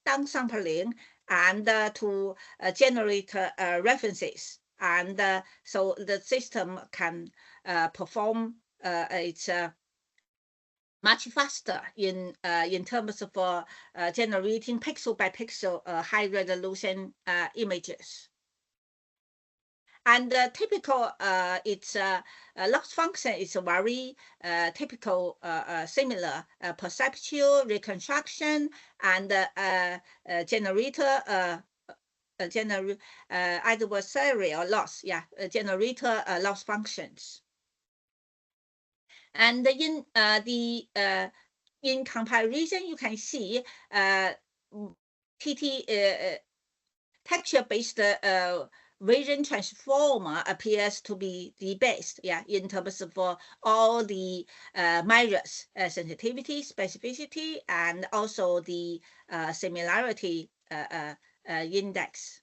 Speaker 4: downsampling, and to generate references. And so the system can perform its much faster in terms of generating pixel by pixel high resolution images. And typical, its loss function is very typical, similar perceptual reconstruction and generator adversarial loss, generator loss functions. And in in comparison, you can see texture-based vision transformer appears to be the best, in terms of all the measures, sensitivity, specificity, and also the similarity index.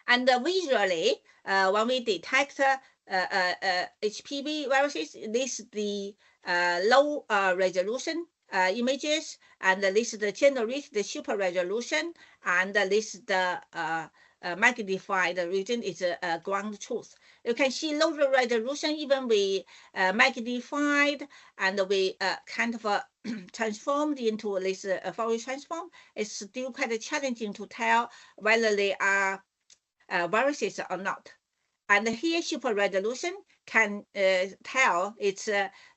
Speaker 4: And visually, when we detect HPV viruses, this is the low resolution images, and this is the generated super resolution, and this is the magnified region is ground truth. You can see low resolution, even we magnified and we kind of transformed into this Fourier transform. It's still quite challenging to tell whether they are viruses or not. And here, super resolution can tell it's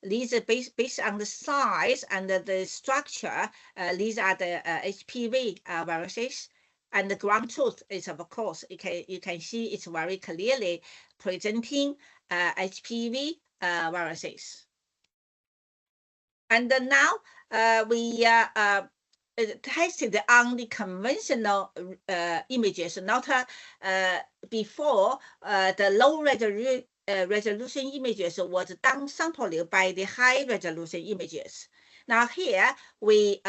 Speaker 4: these are based on the size and the structure. These are the HPV viruses. And the ground truth is, of course, you can see it's very clearly presenting HPV viruses. And now we tested on the conventional images, not before the low resolution images was downsampled by the high resolution images. Now here we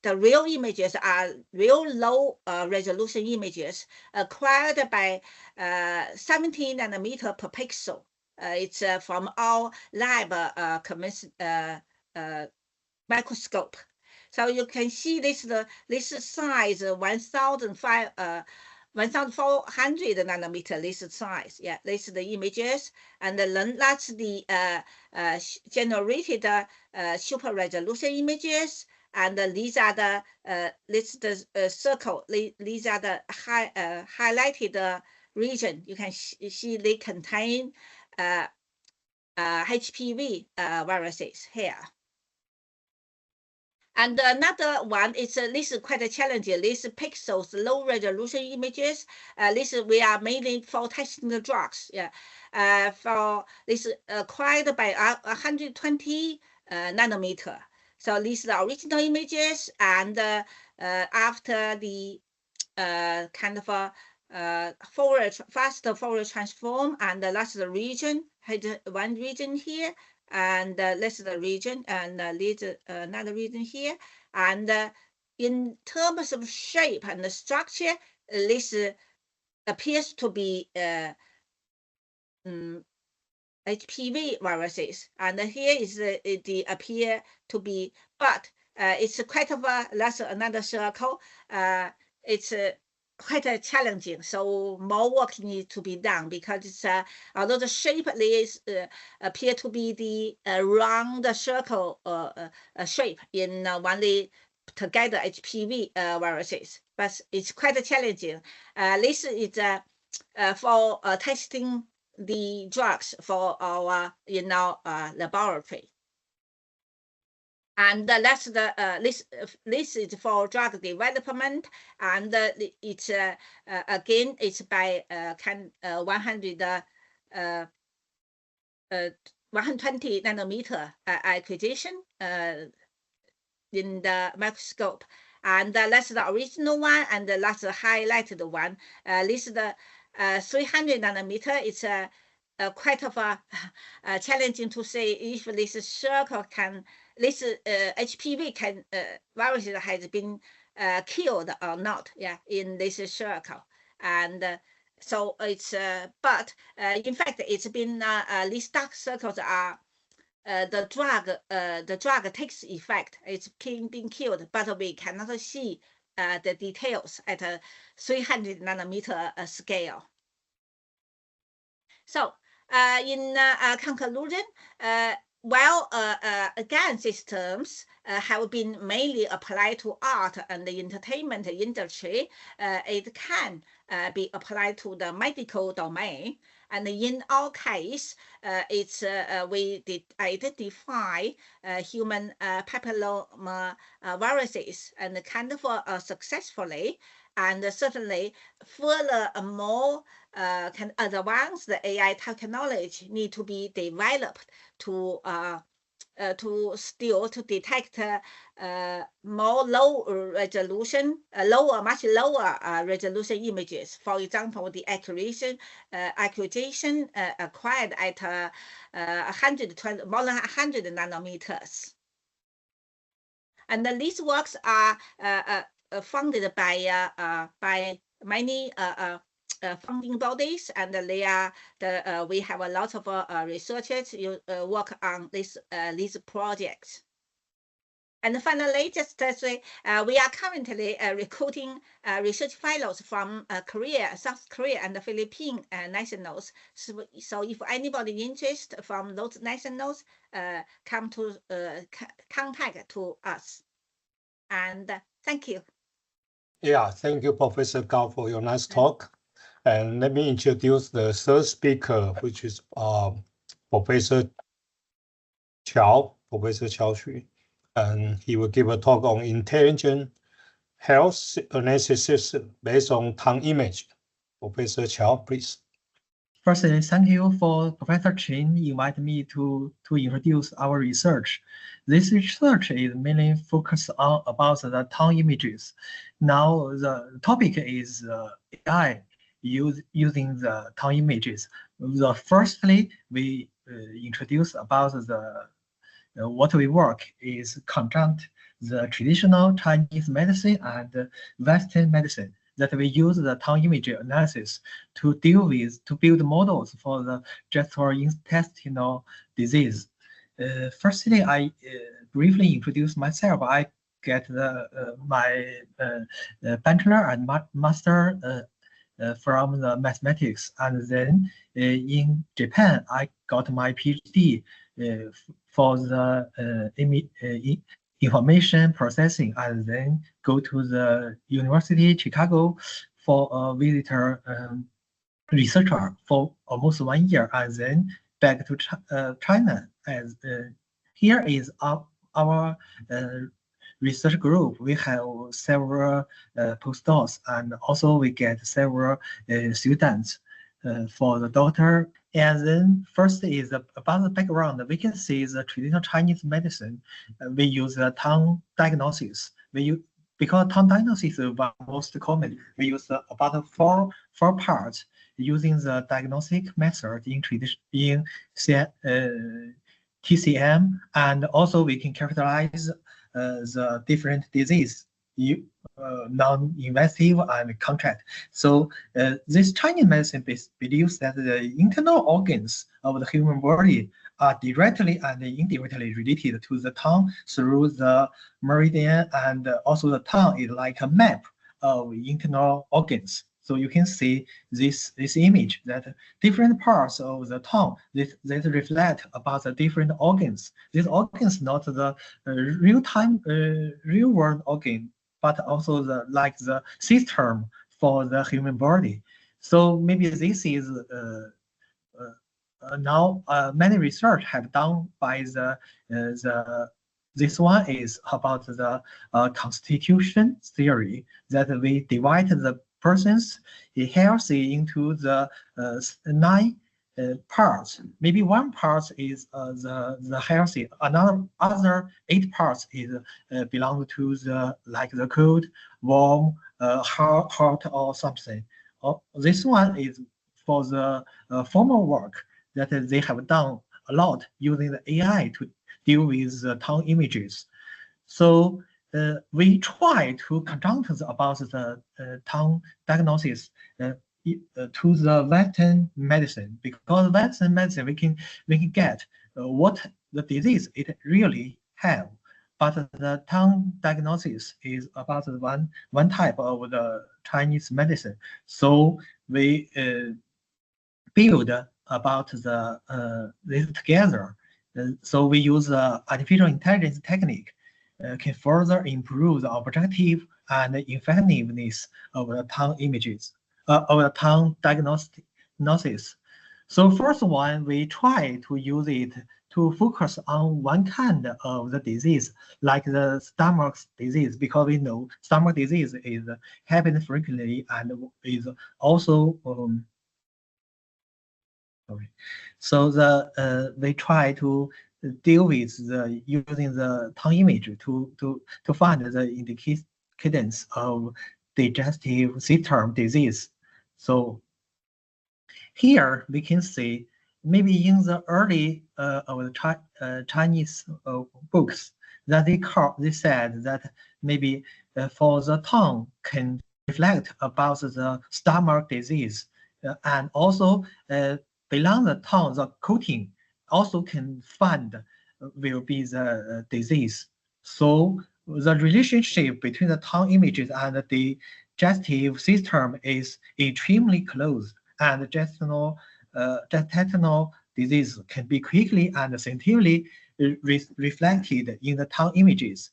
Speaker 4: the real images are real low resolution images acquired by 17 nanometer per pixel. It's from our lab microscope. So you can see this size 1,400 nanometer, this size. This is the images, and then that's the generated super resolution images, and these are the this is the circle. These are the highlighted region. You can see they contain HPV viruses here. And another one is this is quite challenging. These pixels, low resolution images. This we are mainly for testing the drugs. For this acquired by 120 nanometer. So these are the original images, and after the kind of faster Fourier transform, and that's the region. Had one region here. And this is the region, and another region here. And in terms of shape and the structure, this appears to be HPV viruses. And here is the appear to be, but it's quite of that's another circle. It's quite challenging, so more work needs to be done, because it's although the shape is appear to be the round circle shape in when they together HPV viruses, but it's quite challenging. This is for testing the drugs for our in our laboratory. And that's the this is for drug development, and it's again it's by 120 nanometer acquisition in the microscope. And that's the original one, and that's the highlighted one. This is the 300 nanometer. It's quite of a challenging to say if this circle can, this HPV can virus has been killed or not, yeah, in this circle. And so it's but in fact it's been these dark circles are the drug takes effect. It's being killed, but we cannot see the details at a 300 nanometer scale. So in conclusion, while GAN systems have been mainly applied to art and the entertainment industry, it can be applied to the medical domain. And in our case, it's we did identify human papilloma viruses and kind of successfully, and certainly further more can advance the AI technology need to be developed to detect more low resolution, much lower resolution images. For example, the acquisition acquired at more than 100 nanometers. And these works are funded by many funding bodies, and they are we have a lot of researchers work on these projects. And finally, just to say, we are currently recruiting research fellows from Korea, South Korea, and the Philippine nationals. So if anybody interested from those nationals, come to contact to us. And thank you.
Speaker 2: Yeah, thank you, Professor Gao, for your nice talk. And let me introduce the third speaker, which is Professor Qiao Xu. And he will give a talk on intelligent health analysis based on tongue image. Professor Qiao, please.
Speaker 5: Firstly, thank you for Professor Chen inviting me to introduce our research. This research is mainly focused on about the tongue images. Now the topic is AI using the tongue images. Firstly, we introduce about the what we work is conjunct the traditional Chinese medicine and Western medicine, that we use the tongue image analysis to build models for the gastrointestinal disease. Firstly, I briefly introduce myself. I get my bachelor and master from the mathematics, and then in Japan, I got my PhD for the information processing, and then go to the University Chicago for a visitor researcher for almost 1 year, and then back to China. As here is our research group. We have several postdocs, and also we get several students for the doctor. And then first is about the background. We can see the traditional Chinese medicine. We use the tongue diagnosis. Because tongue diagnosis is one most common. We use about four parts using the diagnostic method in TCM, and also we can characterize the different disease, non-invasive and contract. So this Chinese medicine believes that the internal organs of the human body are directly and indirectly related to the tongue through the meridian, and also the tongue is like a map of internal organs. So you can see this image, that different parts of the tongue that reflect about the different organs. These organs not the real world organ, but also the system for the human body. So maybe this is now many research have done by the This one is about the constitution theory, that we divide the persons healthy into the 9 parts. Maybe one part is the healthy, other 8 parts is belong to the like the cold, warm, hot or something. This one is for the formal work that they have done a lot using the AI to deal with the tongue images. So we try to conjunct about the tongue diagnosis to the Western medicine, because Western medicine we can get what the disease it really have, but the tongue diagnosis is about one type of the Chinese medicine. So we build about the this together. So we use artificial intelligence technique can further improve the objective and effectiveness of the tongue images, of the tongue diagnosis. So first one, we try to use it to focus on one kind of the disease, like the stomach disease, because we know stomach disease is happens frequently and is also so they try to deal with the using the tongue image to find the indications of digestive system disease. So here we can see maybe in the early of the Chinese books that they said that maybe for the tongue can reflect about the stomach disease and also below the tongue, the coating also can find will be the disease. So the relationship between the tongue images and the digestive system is extremely close, and gestational disease can be quickly and sensitively reflected in the tongue images.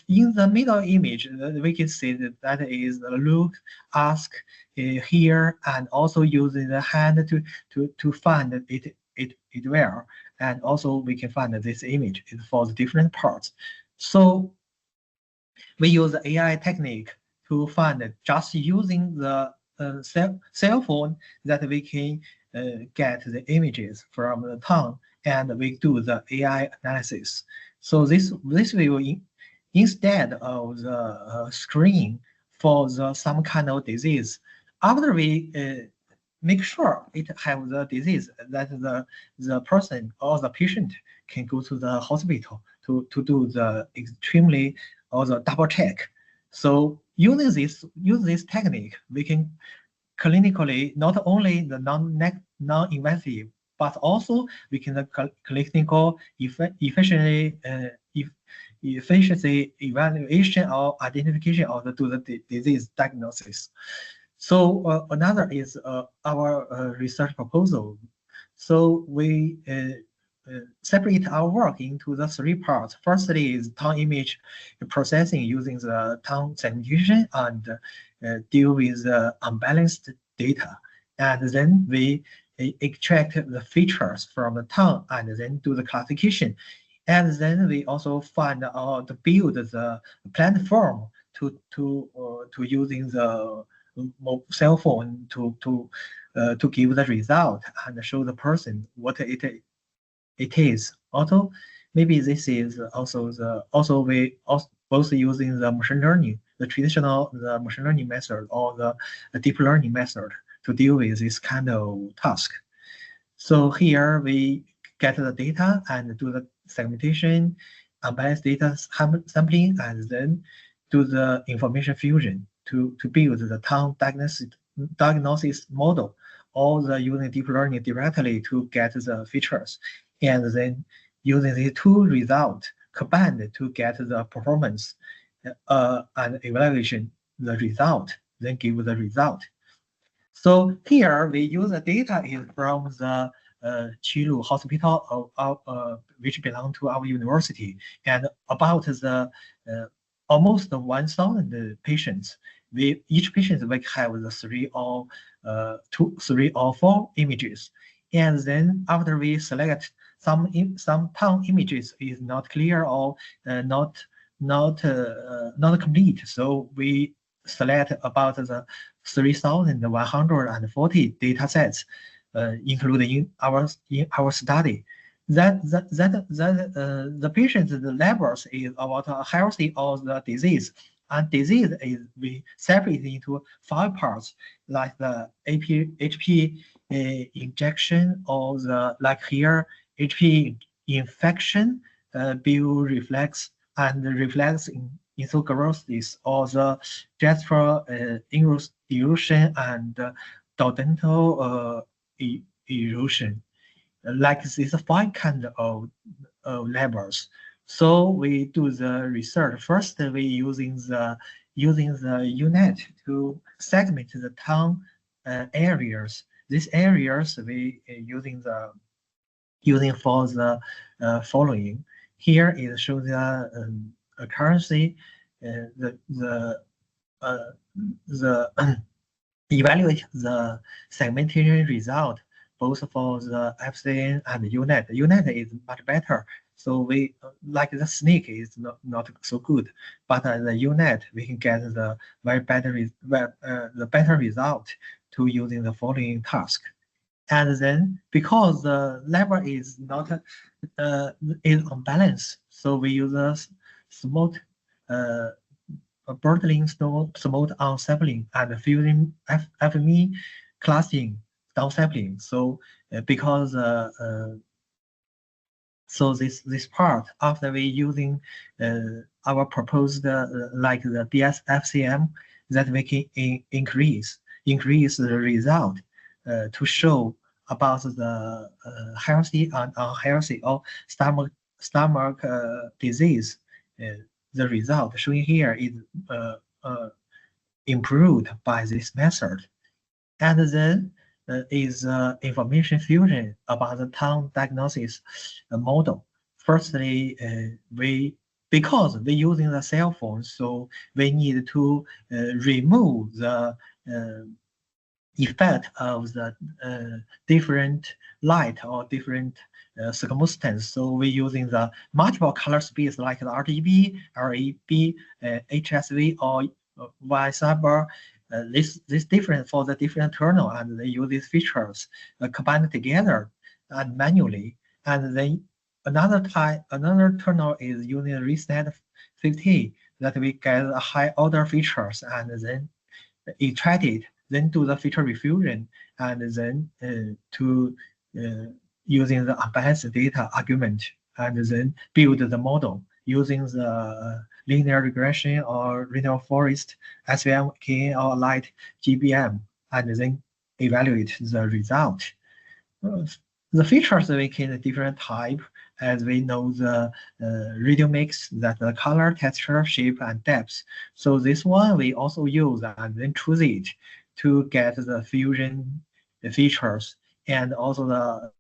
Speaker 5: In the middle image, we can see that is look, ask, hear, and also using the hand to find it where. And also we can find this image for the different parts. So we use the AI technique to find just using the cell phone that we can get the images from the tongue, and we do the AI analysis. So this will instead of the screening for some kind of disease, after we make sure it have the disease, that the person or the patient can go to the hospital to do the extremely or the double check. So using this technique, we can clinically not only the non-invasive, but also we can clinical efficiency evaluation or identification of the disease diagnosis. So another is our research proposal. So we separate our work into the 3 parts. Firstly is tongue image processing using the tongue segmentation and deal with unbalanced data. And then we extract the features from the tongue and then do the classification. And then we also find out to build the platform to using the cell phone to give the result and show the person what it is. Also, maybe this is also we both using the machine learning, the traditional machine learning method or the deep learning method to deal with this kind of task. So here we get the data and do the segmentation, unbiased data sampling, and then do the information fusion to build the tongue diagnosis model, or the using deep learning directly to get the features, and then using the 2 results combined to get the performance and evaluation the result, then give the result. So here we use the data is from the Qilu Hospital which belong to our university, and about the almost 1,000 patients. Each patient will have the 3 or 4 images, and then after we select some town images is not clear or not complete. So we select about the 3,140 data sets, including in our study. The patient's levels is about healthy or the disease. And disease is we separate into 5 parts, like the HP injection, or the like here HP infection, BU reflex, and reflex inthogerosis, or the gestral erosion and dental erosion. Like this 5 kind of levels. So we do the research. First, we using the UNet to segment the town areas. These areas we using for the following. Here is show the currency, the evaluate the segmentation result both for the FCN and UNet. UNet is much better. So we like the snake is not so good, but the UNet we can get the better result to using the following task. And then because the level is not is unbalanced, so we use a smooth Birdling smooth unsampling and fusing FME clustering downsampling. So because so this part, after we using our proposed like the BSFCM, that we can increase the result to show about the healthy and unhealthy or stomach disease. The result showing here is improved by this method. And then is information fusion about the town diagnosis model. Firstly, because we're using the cell phone, so we need to remove the effect of the different light or different circumstance. So we're using the multiple color space like the RGB, REB, HSV, or YSAB. This different for the different terminal, and they use these features combined together and manually. And then another terminal is using ResNet 50 that we get a high order features and then extract it, then do the feature refusion, and then to using the unbalanced data argument, and then build the model using the linear regression or linear forest, SVM, or light GBM, and then evaluate the result. The features we can different type, as we know the radio mix, that the color, texture, shape, and depth. So this one we also use and then choose it to get the fusion features, and also the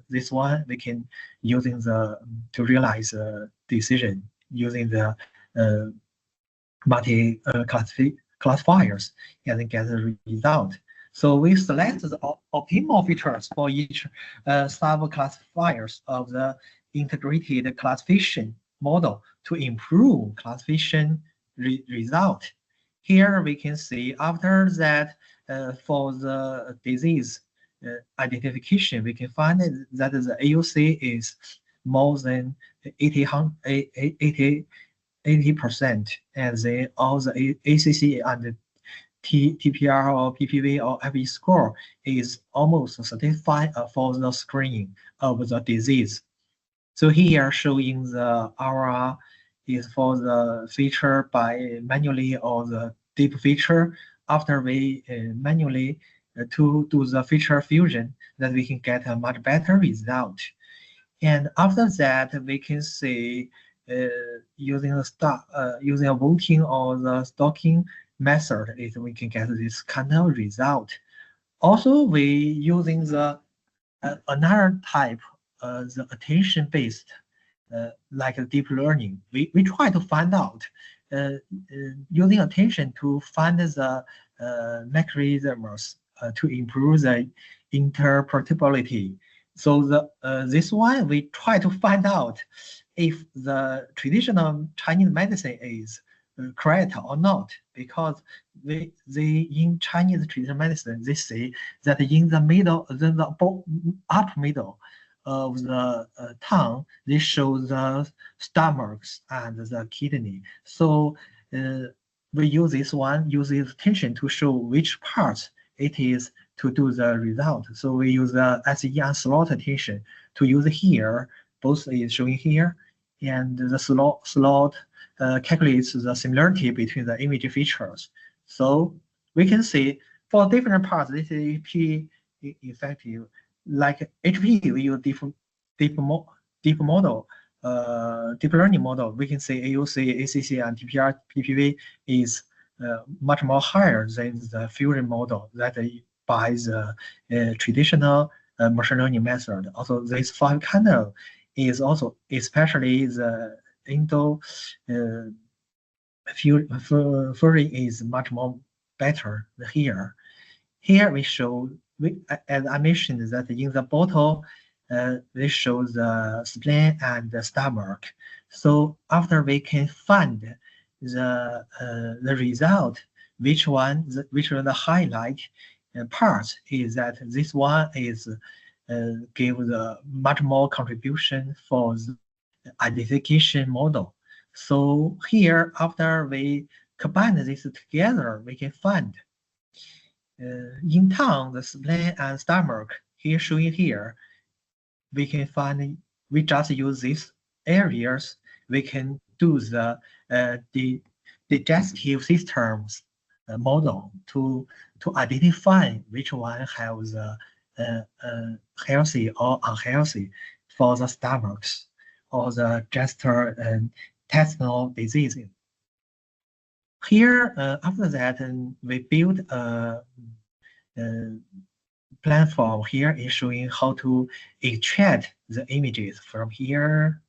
Speaker 5: this one we can using the to realize a decision using the multi classifiers and then get the result. So we select the optimal features for each sub-classifiers of the integrated classification model to improve classification result. Here we can see after that for the disease identification, we can find that the AUC is more than 80%, and then all the ACC and TPR or PPV or FE score is almost certified for the screening of the disease. So here showing the RR is for the feature by manually or the deep feature. After we manually to do the feature fusion, that we can get a much better result. And after that, we can see using a voting or the stocking method, is we can get this kind of result. Also, we using the another type, the attention-based, like deep learning. We try to find out using attention to find the mechanisms to improve the interpretability. So this one we try to find out if the traditional Chinese medicine is correct or not, because they in Chinese traditional medicine they say that in the middle, the upper middle of the tongue, they show the stomachs and the kidney. So we use this one, use this tension to show which parts it is to do the result. So we use the SE and slot tension to use here. Both is showing here, and the slot calculates the similarity between the image features. So we can see for different parts, this is HP effective. Like HP, we use deep model, deep learning model. We can say AUC, ACC, and TPR, PPV is much more higher than the fusion model that by the traditional machine learning method. Also, this 5 kernel is also, especially the Indo fusion is much more better here. Here we show, as I mentioned, that in the bottle, we show the spleen and the stomach. So after we can find the result, which are the highlight parts, is that this one is give the much more contribution for the identification model. So here, after we combine this together, we can find in tongue, the spleen and stomach, here showing here, we can find, we just use these areas, we can do the digestive systems model to identify which one has healthy or unhealthy for the stomachs or the gastrointestinal diseases. Here, after that, we build a platform. Here is showing how to extract the images from here.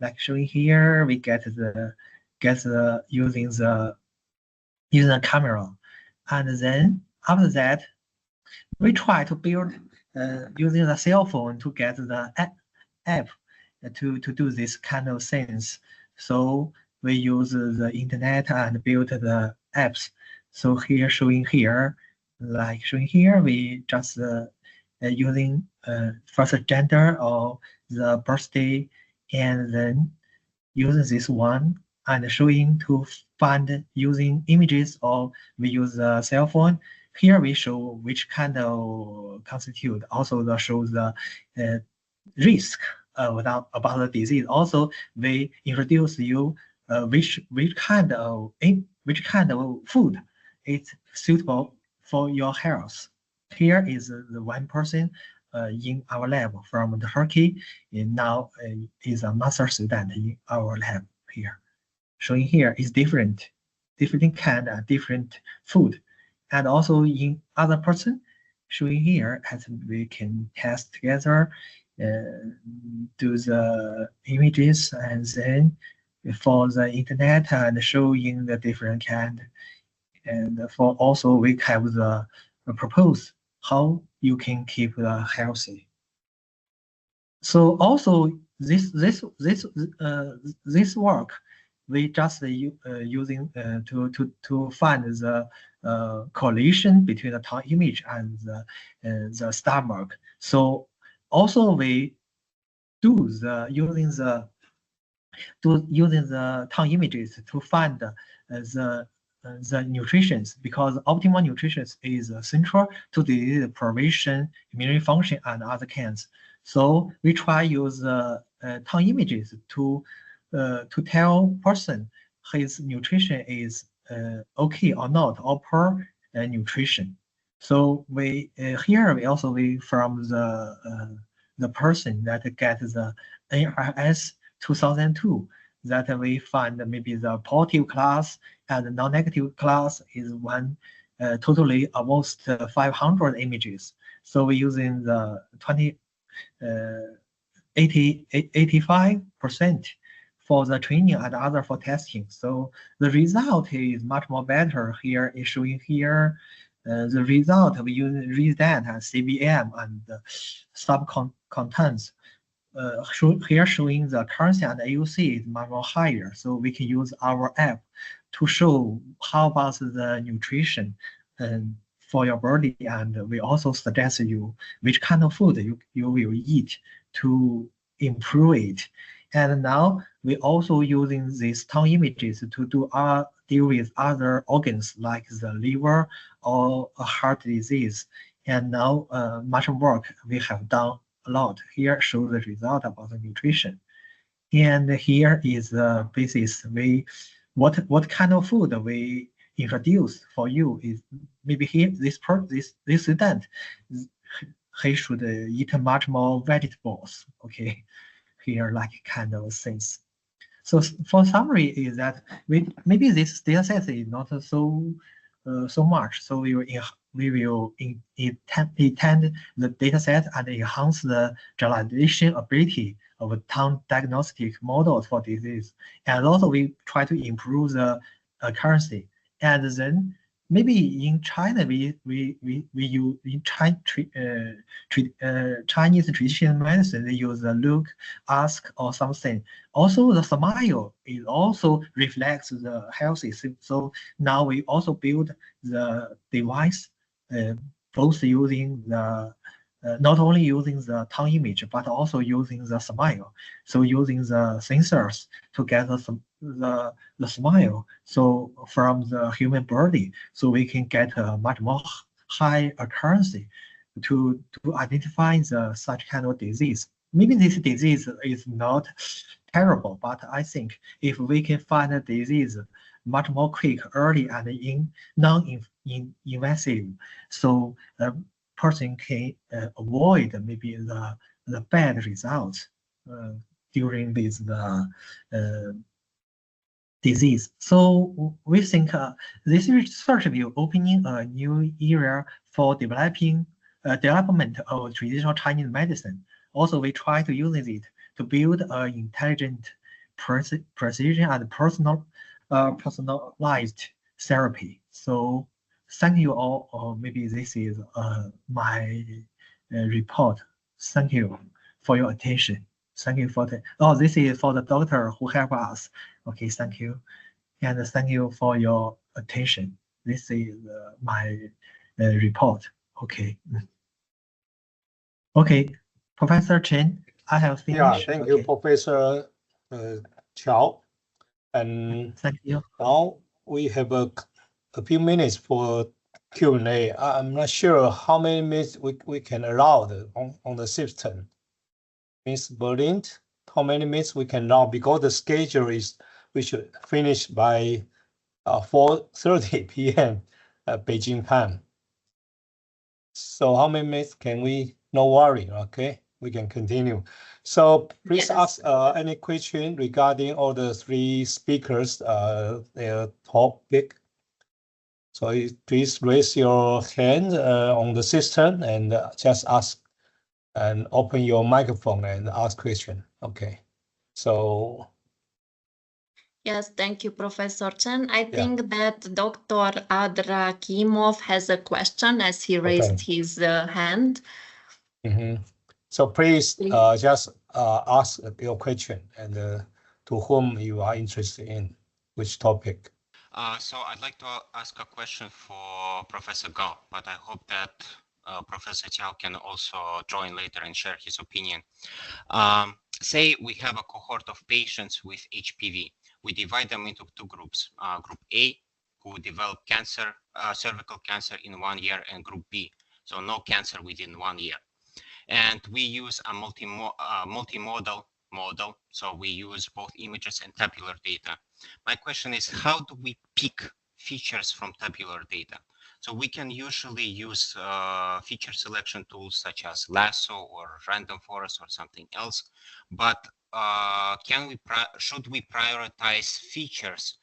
Speaker 5: Like showing here, we get the using the camera, and then after that, we try to build using the cell phone to get the app to do this kind of things. So we use the internet and build the apps. So here showing here, like showing here, we just using first gender or the birthday, and then using this one and showing to find using images, or we use the cell phone. Here we show which kind of constitute, also the shows the risk about the disease. Also, we introduce you which kind of food is suitable for your health. Here is the one person in our lab from Turkey, and now is a master student in our lab here. Showing here is different kind of different food, and also in other person showing here, as we can test together, do the images, and then for the internet and showing the different kind, and for also we have the propose how you can keep the healthy. So also this work we just using to find the correlation between the tongue image and the stomach. So also we do using the tongue images to find the nutrition, because optimal nutrition is central to the prevention, immune function, and other kinds. So we try use tongue images to tell person his nutrition is okay or not, or poor nutrition. So we here we also from the person that get the NRS 2002, that we find maybe the positive class and the non-negative class is one totally almost 500 images. So we're using the 85% for the training and other for testing. So the result is much more better. Here is showing here the result of using ResData and CVM and subcontents here showing the currency and AUC is much more higher. So we can use our app to show how about the nutrition for your body, and we also suggest you which kind of food you will eat to improve it. And now we also using these tongue images to deal with other organs like the liver or a heart disease. And now much work we have done a lot. Here show the result about the nutrition. And here is the basis what kind of food we introduce for you is maybe here this student he should eat much more vegetables. Okay, here like kind of things. So for summary is that maybe this data set is not so much. So we will intend the data set and enhance the generalization ability of tongue diagnostic models for disease. And also we try to improve the accuracy. And then maybe in China, we use in Chinese traditional medicine, they use the look, ask, or something. Also, the smile is also reflects the healthy. So now we also build the device, both using the not only using the tongue image, but also using the smile. So using the sensors to get the smile. So from the human body, so we can get a much more high accuracy to identify the such kind of disease. Maybe this disease is not terrible, but I think if we can find a disease much more quick, early, and non-invasive, so person can avoid maybe the bad results during this disease. So we think this research will opening a new area for development of traditional Chinese medicine. Also, we try to use it to build an intelligent, precision and personalized therapy. So thank you all. Maybe this is my report. Thank you for your attention. Thank you for the, this is for the doctor who helped us. Okay, thank you. And thank you for your attention. This is my report. Okay. Okay, Professor Chen, I have finished.
Speaker 2: Yeah, thank you, Professor Qiao. And
Speaker 5: thank you.
Speaker 2: Now we have a few minutes for Q&A. I'm not sure how many minutes we can allow on the system. Ms. Berlin, how many minutes we can allow? Because the schedule is we should finish by 4:30 p.m. Beijing time. So how many minutes can we? No worry, okay? We can continue. So please ask any question regarding all the three speakers, their topic. So please raise your hand on the system and just ask and open your microphone and ask question. Okay. So.
Speaker 1: Yes, thank you, Professor Chen. I think that Dr. Adrakimov has a question as he raised his hand.
Speaker 2: Mm-hmm. So please just ask your question and to whom you are interested in, which topic.
Speaker 6: So I'd like to ask a question for Professor Gao, but I hope that Professor Qiao can also join later and share his opinion. Say we have a cohort of patients with HPV. We divide them into two groups. Group A, who developed cancer, cervical cancer in 1 year, and Group B, so no cancer within 1 year. And we use a multimodal model, so we use both images and tabular data. My question is, how do we pick features from tabular data? So we can usually use feature selection tools such as Lasso or Random Forest or something else, but should we prioritize features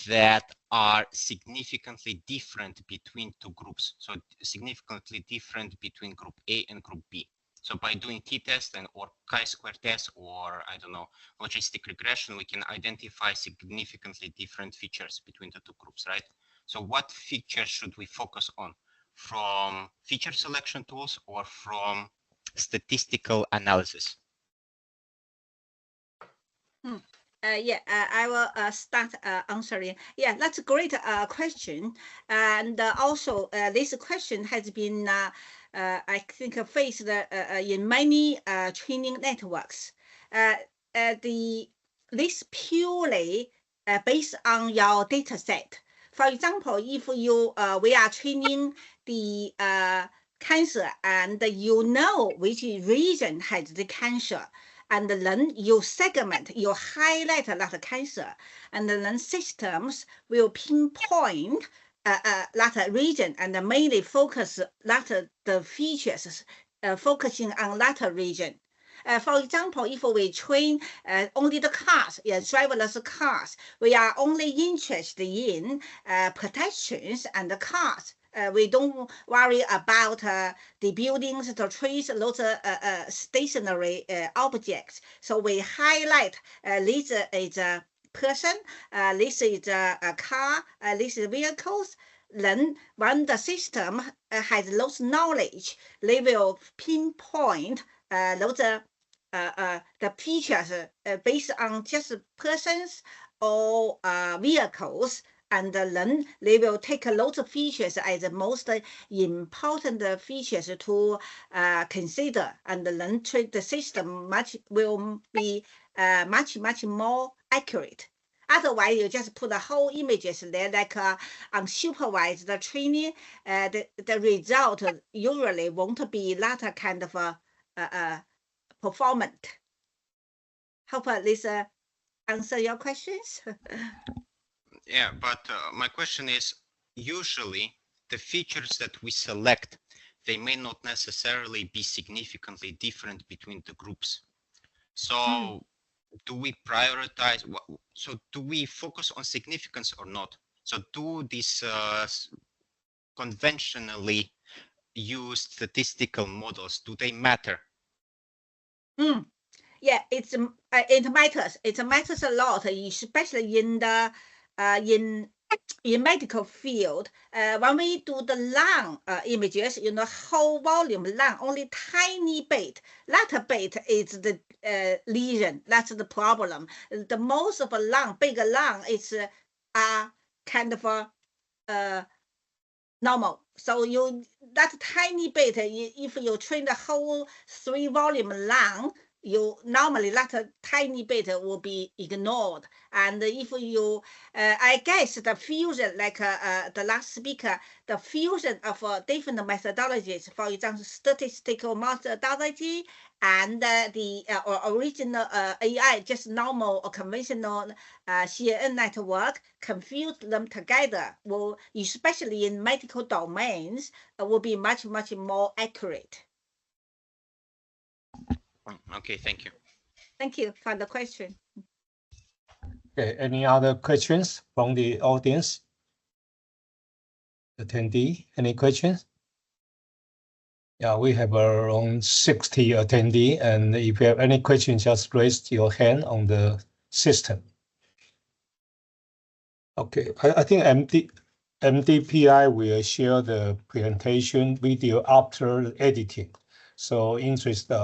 Speaker 6: that are significantly different between two groups? So significantly different between Group A and Group B. So by doing t-test or chi-square test or, I don't know, logistic regression, we can identify significantly different features between the two groups, right? So what features should we focus on? from feature selection tools or from statistical analysis?
Speaker 4: I will start answering. Yeah, that's a great question. And also, this question has been, I think, faced in many training networks. This purely based on your data set. For example, if you we are training the cancer and you know which region has the cancer, and then you segment, you highlight that cancer, and then systems will pinpoint that region and mainly focus that the features focusing on that region. For example, if we train only the cars, driverless cars, we are only interested in pedestrians and the cars. We don't worry about the buildings, the trees, those stationary objects. So we highlight this is a person, this is a car, this is vehicles. Then when the system has those knowledge, they will pinpoint those the features based on just persons or vehicles. And then they will take those features as the most important features to consider, and then treat the system will be much more accurate. Otherwise, you just put the whole images there like unsupervised training. The result usually won't be that kind of performant. Hope this answer your questions.
Speaker 6: Yeah, but my question is, usually the features that we select, they may not necessarily be significantly different between the groups. So do we prioritize, so do we focus on significance or not? So do these conventionally used statistical models, do they matter?
Speaker 4: Yeah, it matters. It matters a lot, especially in the in medical field. When we do the lung images, whole volume lung, only tiny bit. That bit is the lesion. That's the problem. The most of a lung, big lung, is kind of normal. So that tiny bit, if you train the whole 3 volume lung, normally that tiny bit will be ignored. And if you, I guess the fusion, like the last speaker, the fusion of different methodologies, for example, statistical methodology and the original AI, just normal or conventional CNN network, confuse them together, will, especially in medical domains, will be much more accurate.
Speaker 6: Okay, thank you.
Speaker 4: Thank you for the question.
Speaker 2: Okay, any other questions from the audience? Attendee, any questions? Yeah, we have around 60 attendees, and if you have any questions, just raise your hand on the system. Okay, I think MDPI will share the presentation video after editing. So interested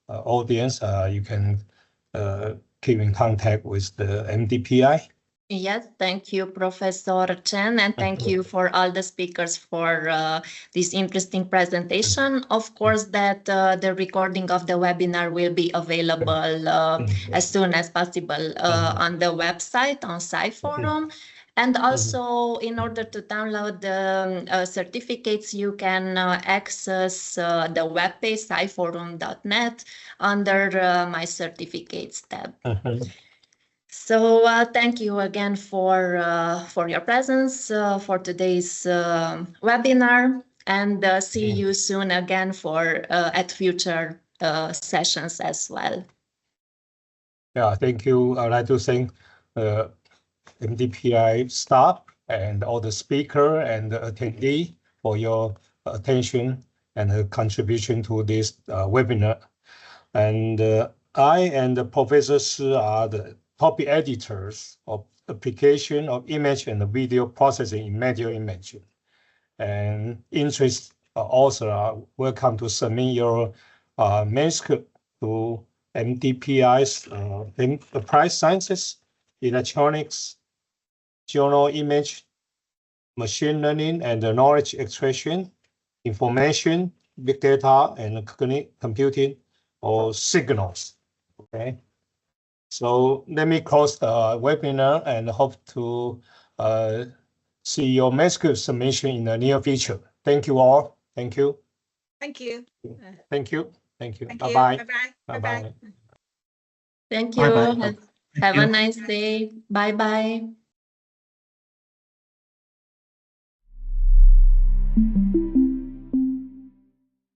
Speaker 2: audience, you can keep in contact with the MDPI.
Speaker 1: Yes, thank you, Professor Chen, and thank you for all the speakers for this interesting presentation. Of course, that the recording of the webinar will be available as soon as possible on the website, on SciForum. And also, in order to download the certificates, you can access the webpage sciforum.net under My Certificates tab. So thank you again for your presence for today's webinar, and see you soon again for at future sessions as well.
Speaker 2: Yeah, thank you. I'd like to thank MDPI staff and all the speaker and the attendee for your attention and contribution to this webinar. And I and Professor Shi are the topic editors of application of image and video processing in medical imaging. and interest author are welcome to submit your manuscript to MDPI's Applied Sciences, Electronics, Journal Image, Machine Learning and Knowledge Extraction, Information, Big Data, and Computing, or Signals. Okay. So let me close the webinar and hope to see your manuscript submission in the near future. Thank you all. Thank you.
Speaker 4: Thank you.
Speaker 2: Thank you. Thank you.
Speaker 4: Thank
Speaker 2: Bye
Speaker 4: you.
Speaker 2: bye.
Speaker 4: Bye-bye.
Speaker 2: Bye-bye.
Speaker 1: Thank you.
Speaker 5: Bye-bye.
Speaker 1: Have
Speaker 5: Thank
Speaker 1: a
Speaker 5: you.
Speaker 1: nice day. Bye-bye.